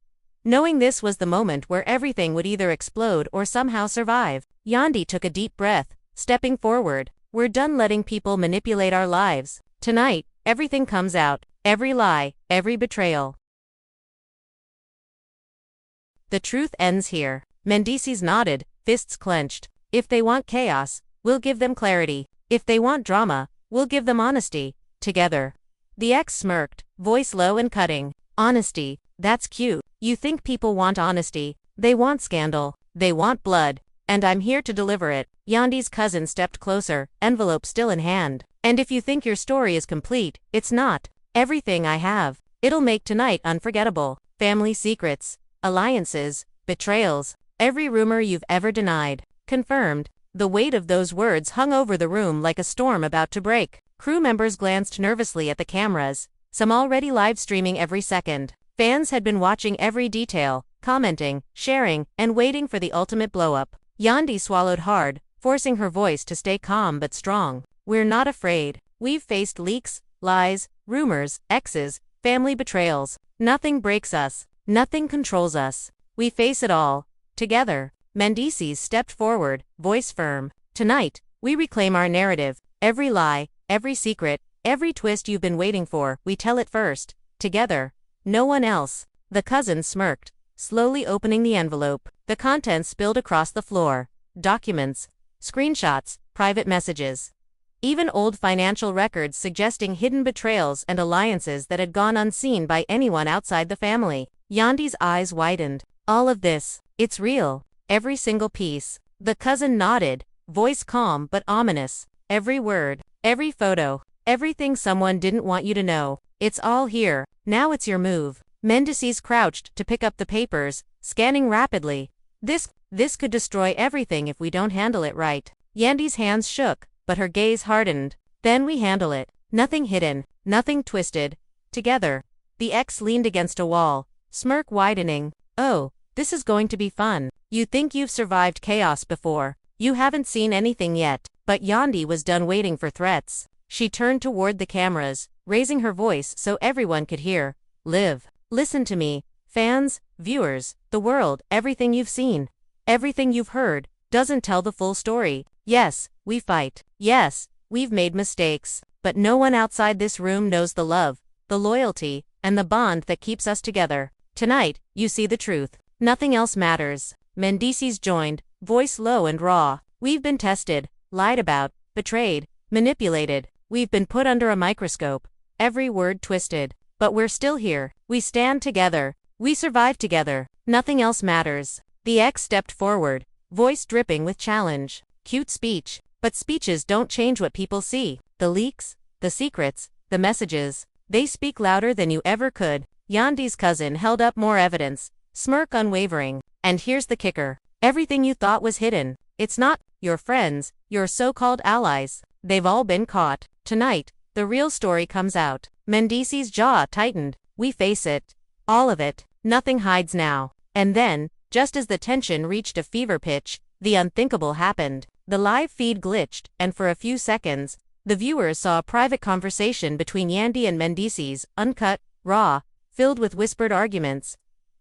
Speaker 1: knowing this was the moment where everything would either explode or somehow survive. Yandy took a deep breath, stepping forward. "We're done letting people manipulate our lives. Tonight, everything comes out, every lie, every betrayal. The truth ends here." Mendeecees nodded, fists clenched. "If they want chaos, we'll give them clarity. If they want drama, we'll give them honesty. Together." The ex smirked, voice low and cutting. "Honesty, that's cute. You think people want honesty. They want scandal. They want blood. And I'm here to deliver it." Yandy's cousin stepped closer, envelope still in hand. "And if you think your story is complete, it's not. Everything I have. It'll make tonight unforgettable. Family secrets, alliances, betrayals, every rumor you've ever denied. Confirmed." The weight of those words hung over the room like a storm about to break. Crew members glanced nervously at the cameras, some already live streaming every second. Fans had been watching every detail, commenting, sharing, and waiting for the ultimate blow-up. Yandy swallowed hard, forcing her voice to stay calm but strong. "We're not afraid. We've faced leaks, lies, rumors, exes, family betrayals. Nothing breaks us. Nothing controls us. We face it all. Together." Mendeecees stepped forward, voice firm. "Tonight, we reclaim our narrative. Every lie, every secret, every twist you've been waiting for, we tell it first. Together. No one else. The cousin smirked, slowly opening the envelope. The contents spilled across the floor. Documents, screenshots, private messages. Even old financial records suggesting hidden betrayals and alliances that had gone unseen by anyone outside the family. Yandy's eyes widened. All of this, it's real. Every single piece. The cousin nodded, voice calm but ominous. Every word, every photo, everything someone didn't want you to know. It's all here. Now it's your move. Mendeecees crouched to pick up the papers, scanning rapidly. This could destroy everything if we don't handle it right. Yandy's hands shook, but her gaze hardened. Then we handle it. Nothing hidden, nothing twisted. Together. The ex leaned against a wall, smirk widening. Oh, this is going to be fun. You think you've survived chaos before. You haven't seen anything yet. But Yandy was done waiting for threats. She turned toward the cameras, raising her voice so everyone could hear. Listen to me, fans, viewers, the world, everything you've seen, everything you've heard, doesn't tell the full story. Yes, we fight. Yes, we've made mistakes. But no one outside this room knows the love, the loyalty, and the bond that keeps us together. Tonight, you see the truth. Nothing else matters. Mendeecees joined, voice low and raw. We've been tested, lied about, betrayed, manipulated. We've been put under a microscope. Every word twisted. But we're still here. We stand together. We survive together. Nothing else matters. The ex stepped forward, voice dripping with challenge. Cute speech. But speeches don't change what people see. The leaks, the secrets, the messages, they speak louder than you ever could. Yandy's cousin held up more evidence, smirk unwavering. And here's the kicker. Everything you thought was hidden. It's not. Your friends, your so-called allies, they've all been caught. Tonight, the real story comes out. Mendeecees' jaw tightened. We face it. All of it. Nothing hides now. And then, just as the tension reached a fever pitch, the unthinkable happened. The live feed glitched, and for a few seconds, the viewers saw a private conversation between Yandy and Mendeecees, uncut, raw, filled with whispered arguments,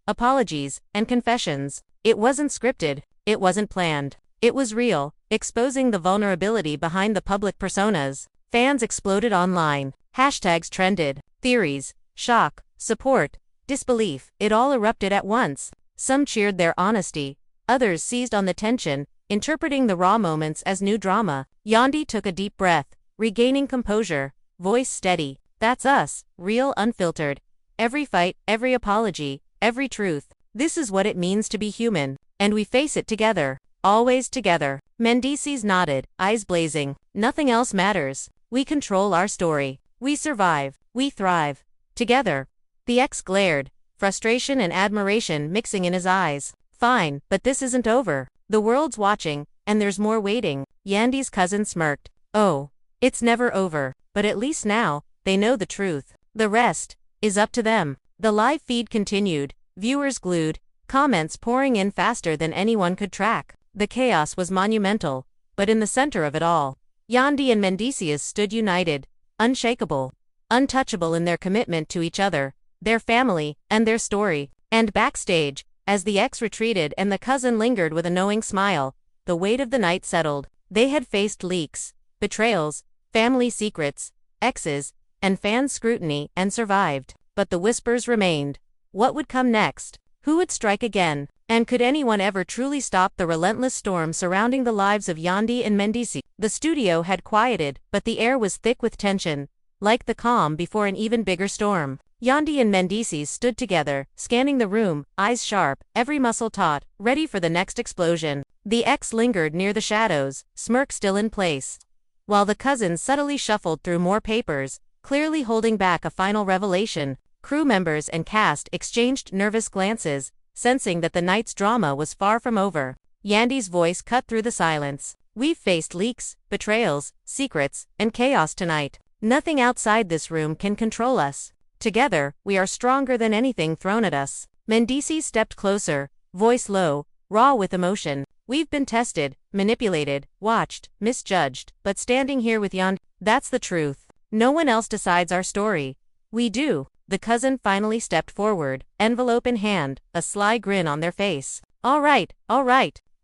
Speaker 1: apologies, and confessions. It wasn't scripted. It wasn't planned. It was real, exposing the vulnerability behind the public personas. Fans exploded online. Hashtags trended. Theories, shock, support, disbelief. It all erupted at once. Some cheered their honesty. Others seized on the tension, interpreting the raw moments as new drama. Yandy took a deep breath, regaining composure, voice steady. That's us, real, unfiltered. Every fight, every apology, every truth. This is what it means to be human. And we face it together. Always together. Mendeecees nodded, eyes blazing. Nothing else matters. We control our story. We survive. We thrive. Together. The ex glared, frustration and admiration mixing in his eyes. Fine, but this isn't over. The world's watching, and there's more waiting. Yandy's cousin smirked. Oh, it's never over. But at least now, they know the truth. The rest is up to them. The live feed continued, viewers glued, comments pouring in faster than anyone could track. The chaos was monumental, but in the center of it all, Yandy and Mendeecees stood united, unshakable, untouchable in their commitment to each other, their family, and their story. And backstage, as the ex retreated and the cousin lingered with a knowing smile, the weight of the night settled. They had faced leaks, betrayals, family secrets, exes, and fan scrutiny, and survived. But the whispers remained. What would come next? Who would strike again? And could anyone ever truly stop the relentless storm surrounding the lives of Yandy and Mendeecees? The studio had quieted, but the air was thick with tension, like the calm before an even bigger storm. Yandy and Mendeecees stood together, scanning the room, eyes sharp, every muscle taut, ready for the next explosion. The ex lingered near the shadows, smirk still in place, while the cousin subtly shuffled through more papers, clearly holding back a final revelation. Crew members and cast exchanged nervous glances, sensing that the night's drama was far from over. Yandy's voice cut through the silence. We've faced leaks, betrayals, secrets, and chaos tonight. Nothing outside this room can control us. Together, we are stronger than anything thrown at us. Mendeecees stepped closer, voice low, raw with emotion. We've been tested, manipulated, watched, misjudged, but standing here with Yandy, that's the truth. No one else decides our story. We do. The cousin finally stepped forward, envelope in hand, a sly grin on their face. All right,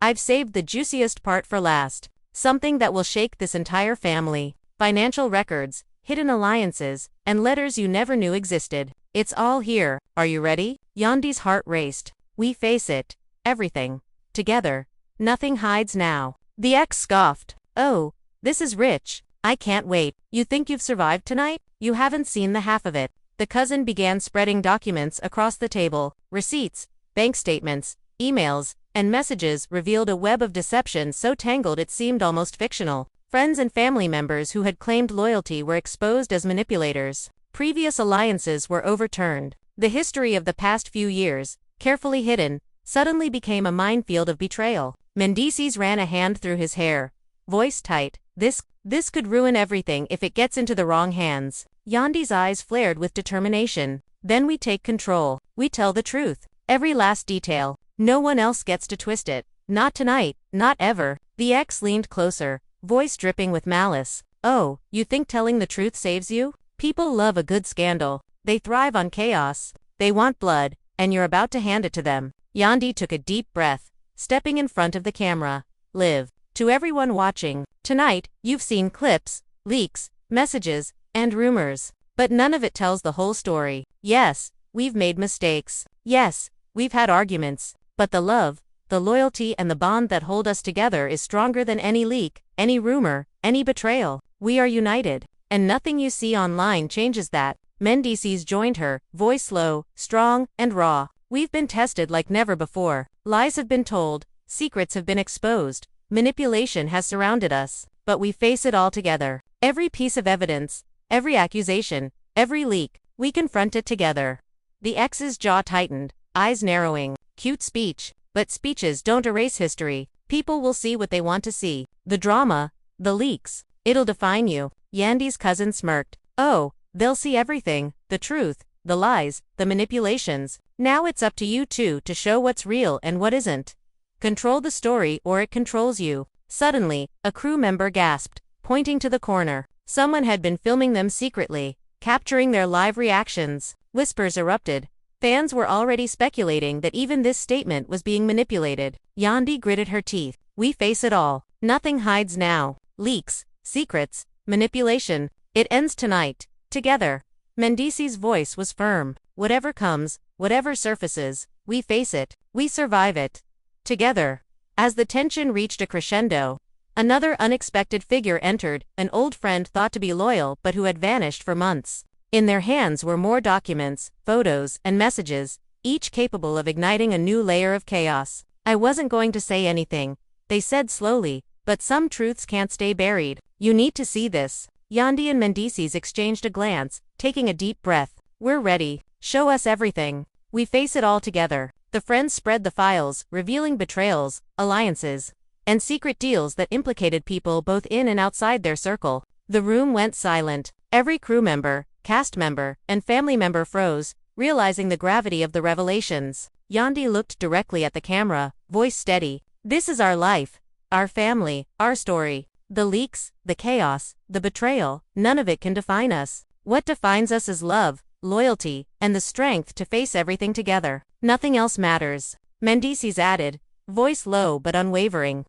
Speaker 1: I've saved the juiciest part for last. Something that will shake this entire family. Financial records, hidden alliances, and letters you never knew existed. It's all here, are you ready? Yandy's heart raced. We face it. Everything. Together. Nothing hides now. The ex scoffed. Oh, this is rich. I can't wait. You think you've survived tonight? You haven't seen the half of it. The cousin began spreading documents across the table. Receipts, bank statements, emails, and messages revealed a web of deception so tangled it seemed almost fictional. Friends and family members who had claimed loyalty were exposed as manipulators. Previous alliances were overturned. The history of the past few years, carefully hidden, suddenly became a minefield of betrayal. Mendeecees ran a hand through his hair, voice tight. This could ruin everything if it gets into the wrong hands. Yandy's eyes flared with determination. Then we take control. We tell the truth. Every last detail. No one else gets to twist it. Not tonight. Not ever. The ex leaned closer, voice dripping with malice. Oh, you think telling the truth saves you? People love a good scandal. They thrive on chaos. They want blood, and you're about to hand it to them. Yandy took a deep breath, stepping in front of the camera. Live. To everyone watching, tonight, you've seen clips, leaks, messages, and rumors. But none of it tells the whole story. Yes, we've made mistakes. Yes, we've had arguments. But the love, the loyalty and the bond that hold us together is stronger than any leak, any rumor, any betrayal. We are united. And nothing you see online changes that. Mendeecees joined her, voice low, strong, and raw. We've been tested like never before. Lies have been told, secrets have been exposed, manipulation has surrounded us, but we face it all together. Every piece of evidence, every accusation, every leak, we confront it together. The ex's jaw tightened, eyes narrowing. Cute speech, but speeches don't erase history. People will see what they want to see. The drama, the leaks, it'll define you. Yandy's cousin smirked. Oh, they'll see everything, the truth, the lies, the manipulations. Now it's up to you two to show what's real and what isn't. Control the story or it controls you. Suddenly, a crew member gasped, pointing to the corner. Someone had been filming them secretly, capturing their live reactions. Whispers erupted. Fans were already speculating that even this statement was being manipulated. Yandy gritted her teeth. We face it all. Nothing hides now. Leaks, secrets, manipulation. It ends tonight. Together. Mendeecees' voice was firm. Whatever comes, whatever surfaces, we face it. We survive it. Together. As the tension reached a crescendo, another unexpected figure entered, an old friend thought to be loyal but who had vanished for months. In their hands were more documents, photos, and messages, each capable of igniting a new layer of chaos. I wasn't going to say anything, they said slowly, but some truths can't stay buried. You need to see this. Yandy and Mendeecees exchanged a glance, taking a deep breath. We're ready. Show us everything. We face it all together. The friends spread the files, revealing betrayals, alliances, and secret deals that implicated people both in and outside their circle. The room went silent. Every crew member, cast member, and family member froze, realizing the gravity of the revelations. Yandy looked directly at the camera, voice steady. This is our life, our family, our story. The leaks, the chaos, the betrayal, none of it can define us. What defines us is love, loyalty, and the strength to face everything together. Nothing else matters. Mendeecees added, voice low but unwavering.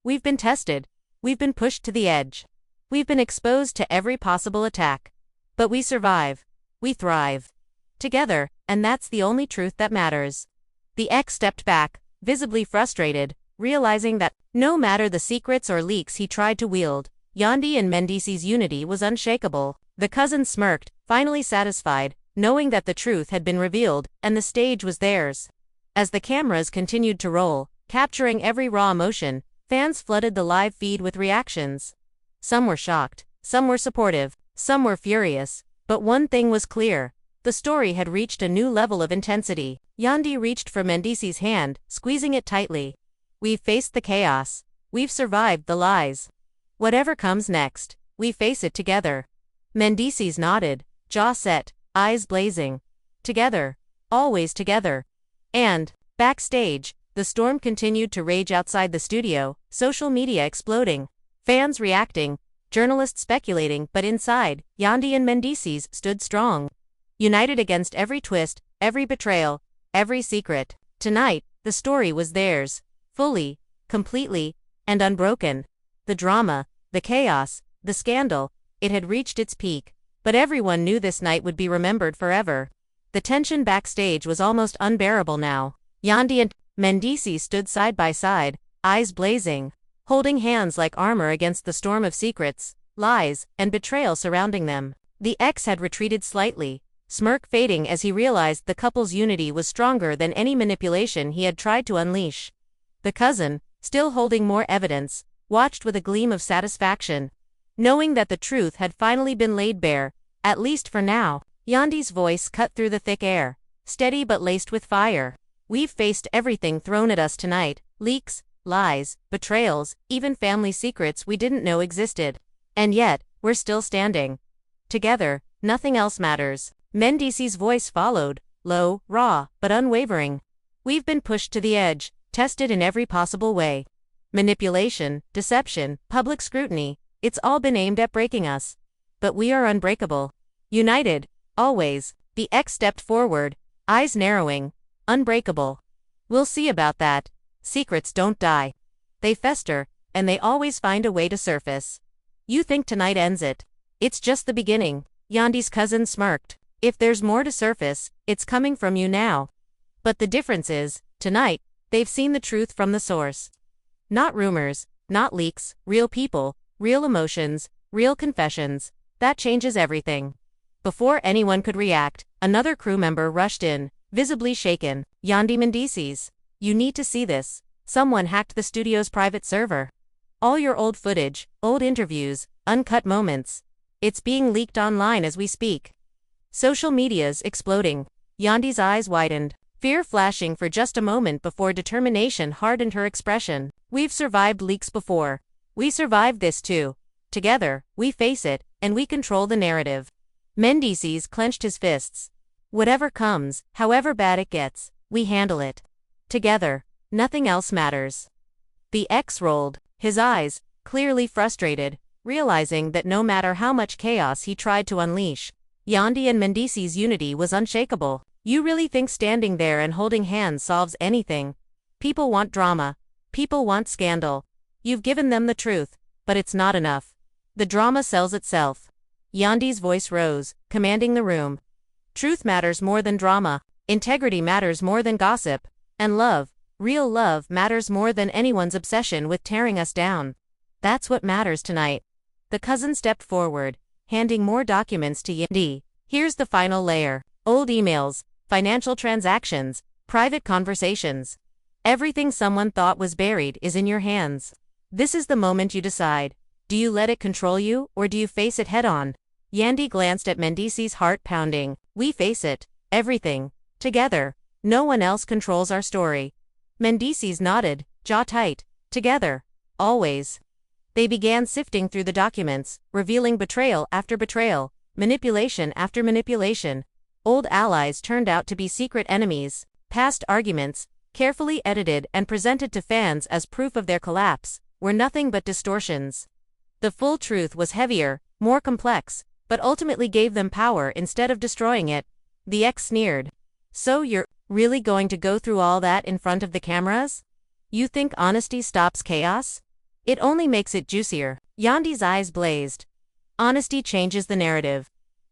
Speaker 1: We've been tested. We've been pushed to the edge. We've been exposed to every possible attack. But we survive. We thrive. Together, and that's the only truth that matters. The ex stepped back, visibly frustrated, realizing that, no matter the secrets or leaks he tried to wield, Yandy and Mendeecees' unity was unshakable. The cousin smirked, finally satisfied, knowing that the truth had been revealed, and the stage was theirs. As the cameras continued to roll, capturing every raw emotion, fans flooded the live feed with reactions. Some were shocked, some were supportive, some were furious, but one thing was clear. The story had reached a new level of intensity. Yandy reached for Mendeecees' hand, squeezing it tightly. We've faced the chaos. We've survived the lies. Whatever comes next, we face it together. Mendeecees nodded, jaw set, eyes blazing. Together. Always together. And, backstage, the storm continued to rage outside the studio, social media exploding. Fans reacting, journalists speculating, but inside, Yandy and Mendeecees stood strong. United against every twist, every betrayal, every secret. Tonight, the story was theirs. Fully, completely, and unbroken. The drama, the chaos, the scandal, it had reached its peak, but everyone knew this night would be remembered forever. The tension backstage was almost unbearable now. Yandy and Mendeecees stood side by side, eyes blazing, holding hands like armor against the storm of secrets, lies, and betrayal surrounding them. The ex had retreated slightly, smirk fading as he realized the couple's unity was stronger than any manipulation he had tried to unleash. The cousin, still holding more evidence, watched with a gleam of satisfaction, knowing that the truth had finally been laid bare, at least for now. Yandy's voice cut through the thick air, steady but laced with fire. We've faced everything thrown at us tonight, leaks, lies, betrayals, even family secrets we didn't know existed. And yet, we're still standing. Together, nothing else matters. Mendeecees' voice followed, low, raw, but unwavering. We've been pushed to the edge, tested in every possible way. Manipulation, deception, public scrutiny, it's all been aimed at breaking us. But we are unbreakable. United, always. The ex stepped forward, eyes narrowing. Unbreakable. We'll see about that. Secrets don't die. They fester, and they always find a way to surface. You think tonight ends it? It's just the beginning. Yandy's cousin smirked. If there's more to surface, it's coming from you now. But the difference is, tonight, they've seen the truth from the source. Not rumors, not leaks, real people, real emotions, real confessions. That changes everything. Before anyone could react, another crew member rushed in, visibly shaken. Yandy Mendeecees, you need to see this. Someone hacked the studio's private server. All your old footage, old interviews, uncut moments. It's being leaked online as we speak. Social media's exploding. Yandy's eyes widened, fear flashing for just a moment before determination hardened her expression. We've survived leaks before. We survived this too. Together, we face it, and we control the narrative. Mendeecees clenched his fists. Whatever comes, however bad it gets, we handle it. Together, nothing else matters. The ex rolled, his eyes, clearly frustrated, realizing that no matter how much chaos he tried to unleash, Yandy and Mendeecees' unity was unshakable. You really think standing there and holding hands solves anything? People want drama. People want scandal. You've given them the truth, but it's not enough. The drama sells itself. Yandy's voice rose, commanding the room. Truth matters more than drama. Integrity matters more than gossip. And love, real love, matters more than anyone's obsession with tearing us down. That's what matters tonight. The cousin stepped forward, handing more documents to Yandy. Here's the final layer. Old emails, financial transactions, private conversations. Everything someone thought was buried is in your hands. This is the moment you decide. Do you let it control you, or do you face it head-on? Yandy glanced at Mendeecees' heart pounding. We face it. Everything. Together. No one else controls our story. Mendeecees nodded, jaw tight. Together. Always. They began sifting through the documents, revealing betrayal after betrayal, manipulation after manipulation. Old allies turned out to be secret enemies. Past arguments, carefully edited and presented to fans as proof of their collapse, were nothing but distortions. The full truth was heavier, more complex, but ultimately gave them power instead of destroying it. The ex sneered. So you're really going to go through all that in front of the cameras? You think honesty stops chaos? It only makes it juicier. Yandy's eyes blazed. Honesty changes the narrative.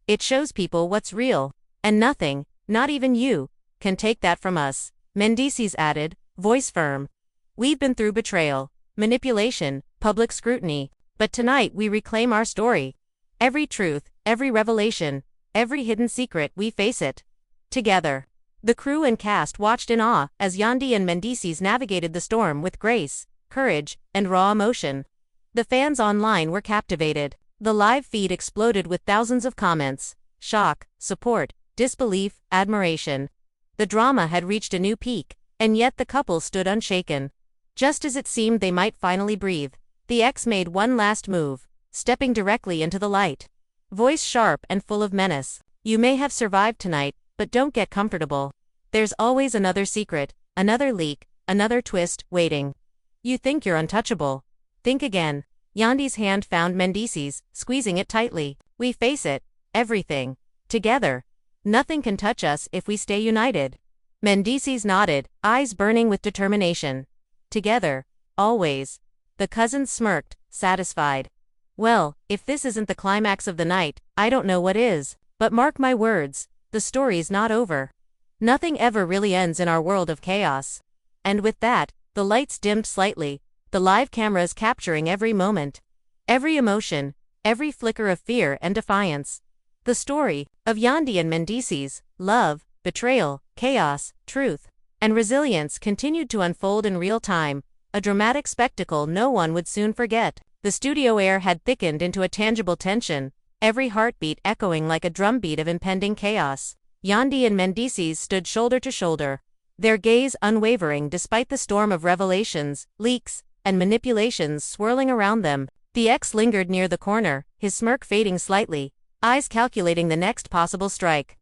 Speaker 1: It shows people what's real. And nothing, not even you, can take that from us. Mendeecees added, voice firm. We've been through betrayal, manipulation, public scrutiny, but tonight we reclaim our story. Every truth, every revelation, every hidden secret, we face it. Together. The crew and cast watched in awe as Yandy and Mendeecees navigated the storm with grace, courage, and raw emotion. The fans online were captivated. The live feed exploded with thousands of comments. Shock, support, disbelief, admiration. The drama had reached a new peak, and yet the couple stood unshaken. Just as it seemed they might finally breathe, the ex made one last move, stepping directly into the light. Voice sharp and full of menace. You may have survived tonight, but don't get comfortable. There's always another secret, another leak, another twist, waiting. You think you're untouchable. Think again. Yandy's hand found Mendeecees, squeezing it tightly. We face it. Everything. Together. Nothing can touch us if we stay united. Mendeecees nodded, eyes burning with determination. Together. Always. The cousins smirked, satisfied. Well, if this isn't the climax of the night, I don't know what is. But mark my words, the story's not over. Nothing ever really ends in our world of chaos. And with that, the lights dimmed slightly, the live cameras capturing every moment, every emotion, every flicker of fear and defiance. The story of Yandy and Mendeecees, love, betrayal, chaos, truth, and resilience continued to unfold in real time, a dramatic spectacle no one would soon forget. The studio air had thickened into a tangible tension, every heartbeat echoing like a drumbeat of impending chaos. Yandy and Mendeecees stood shoulder to shoulder, their gaze unwavering despite the storm of revelations, leaks, and manipulations swirling around them. The ex lingered near the corner, his smirk fading slightly, eyes calculating the next possible strike.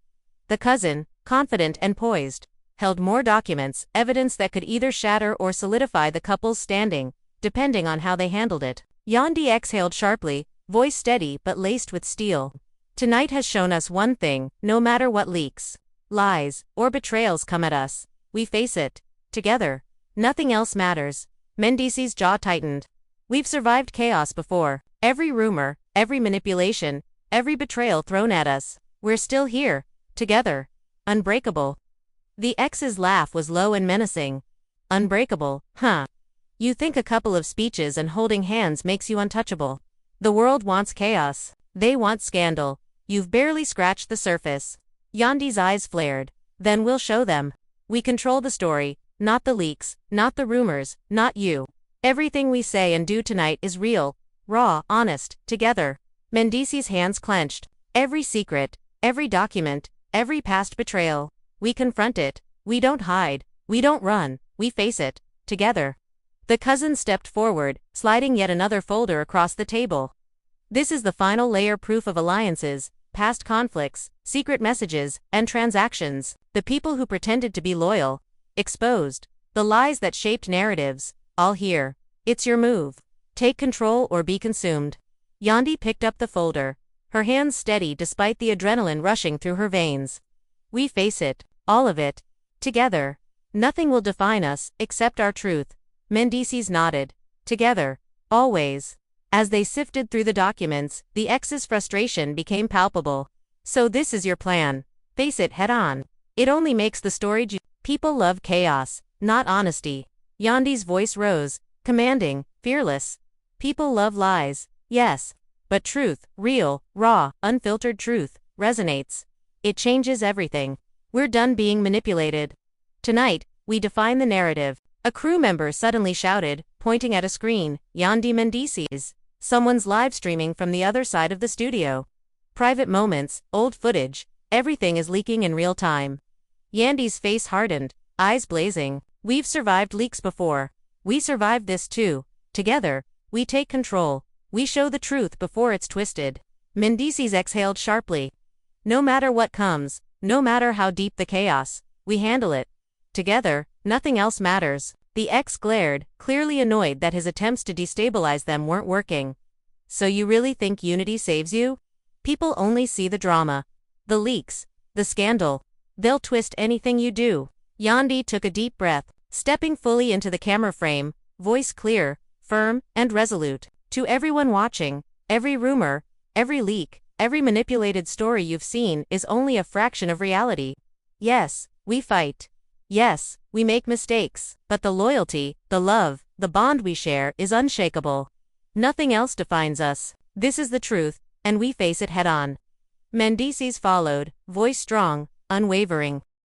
Speaker 1: The cousin, confident and poised, held more documents, evidence that could either shatter or solidify the couple's standing, depending on how they handled it. Yandy exhaled sharply, voice steady but laced with steel. Tonight has shown us one thing: no matter what leaks, lies, or betrayals come at us, we face it together. Nothing else matters. Mendeecees' jaw tightened. We've survived chaos before. Every rumor, every manipulation, every betrayal thrown at us. We're still here, together. Unbreakable. The ex's laugh was low and menacing. Unbreakable, huh? You think a couple of speeches and holding hands makes you untouchable? The world wants chaos. They want scandal. You've barely scratched the surface. Yandy's eyes flared. Then we'll show them. We control the story, not the leaks, not the rumors, not you. Everything we say and do tonight is real, raw, honest, together. Mendeecees' hands clenched. Every secret, every document, every past betrayal. We confront it. We don't hide. We don't run. We face it. Together. The cousin stepped forward, sliding yet another folder across the table. This is the final layer: proof of alliances, past conflicts, secret messages, and transactions. The people who pretended to be loyal, exposed. The lies that shaped narratives, all here. It's your move. Take control or be consumed. Yandy picked up the folder, her hands steady despite the adrenaline rushing through her veins. We face it, all of it, together. Nothing will define us, except our truth. Mendeecees nodded. Together, always. As they sifted through the documents, the ex's frustration became palpable. So this is your plan. Face it head on. It only makes the story People love chaos, not honesty. Yandy's voice rose, commanding, fearless. People love lies, yes. But truth, real, raw, unfiltered truth, resonates. It changes everything. We're done being manipulated. Tonight, we define the narrative. A crew member suddenly shouted, pointing at a screen. Yandy Mendeecees. Someone's live streaming from the other side of the studio. Private moments, old footage, everything is leaking in real time. Yandy's face hardened, eyes blazing. We've survived leaks before. We survived this too. Together, we take control. We show the truth before it's twisted. Mendeecees exhaled sharply. No matter what comes, no matter how deep the chaos, we handle it. Together, nothing else matters. The ex glared, clearly annoyed that his attempts to destabilize them weren't working. So you really think unity saves you? People only see the drama, the leaks, the scandal. They'll twist anything you do. Yandy took a deep breath, stepping fully into the camera frame, voice clear, firm, and resolute. To everyone watching, every rumor, every leak, every manipulated story you've seen is only a fraction of reality. Yes, we fight. Yes, we make mistakes, but the loyalty, the love, the bond we share is unshakable. Nothing else defines us. This is the truth, and we face it head on. Mendeecees followed, voice strong, unwavering.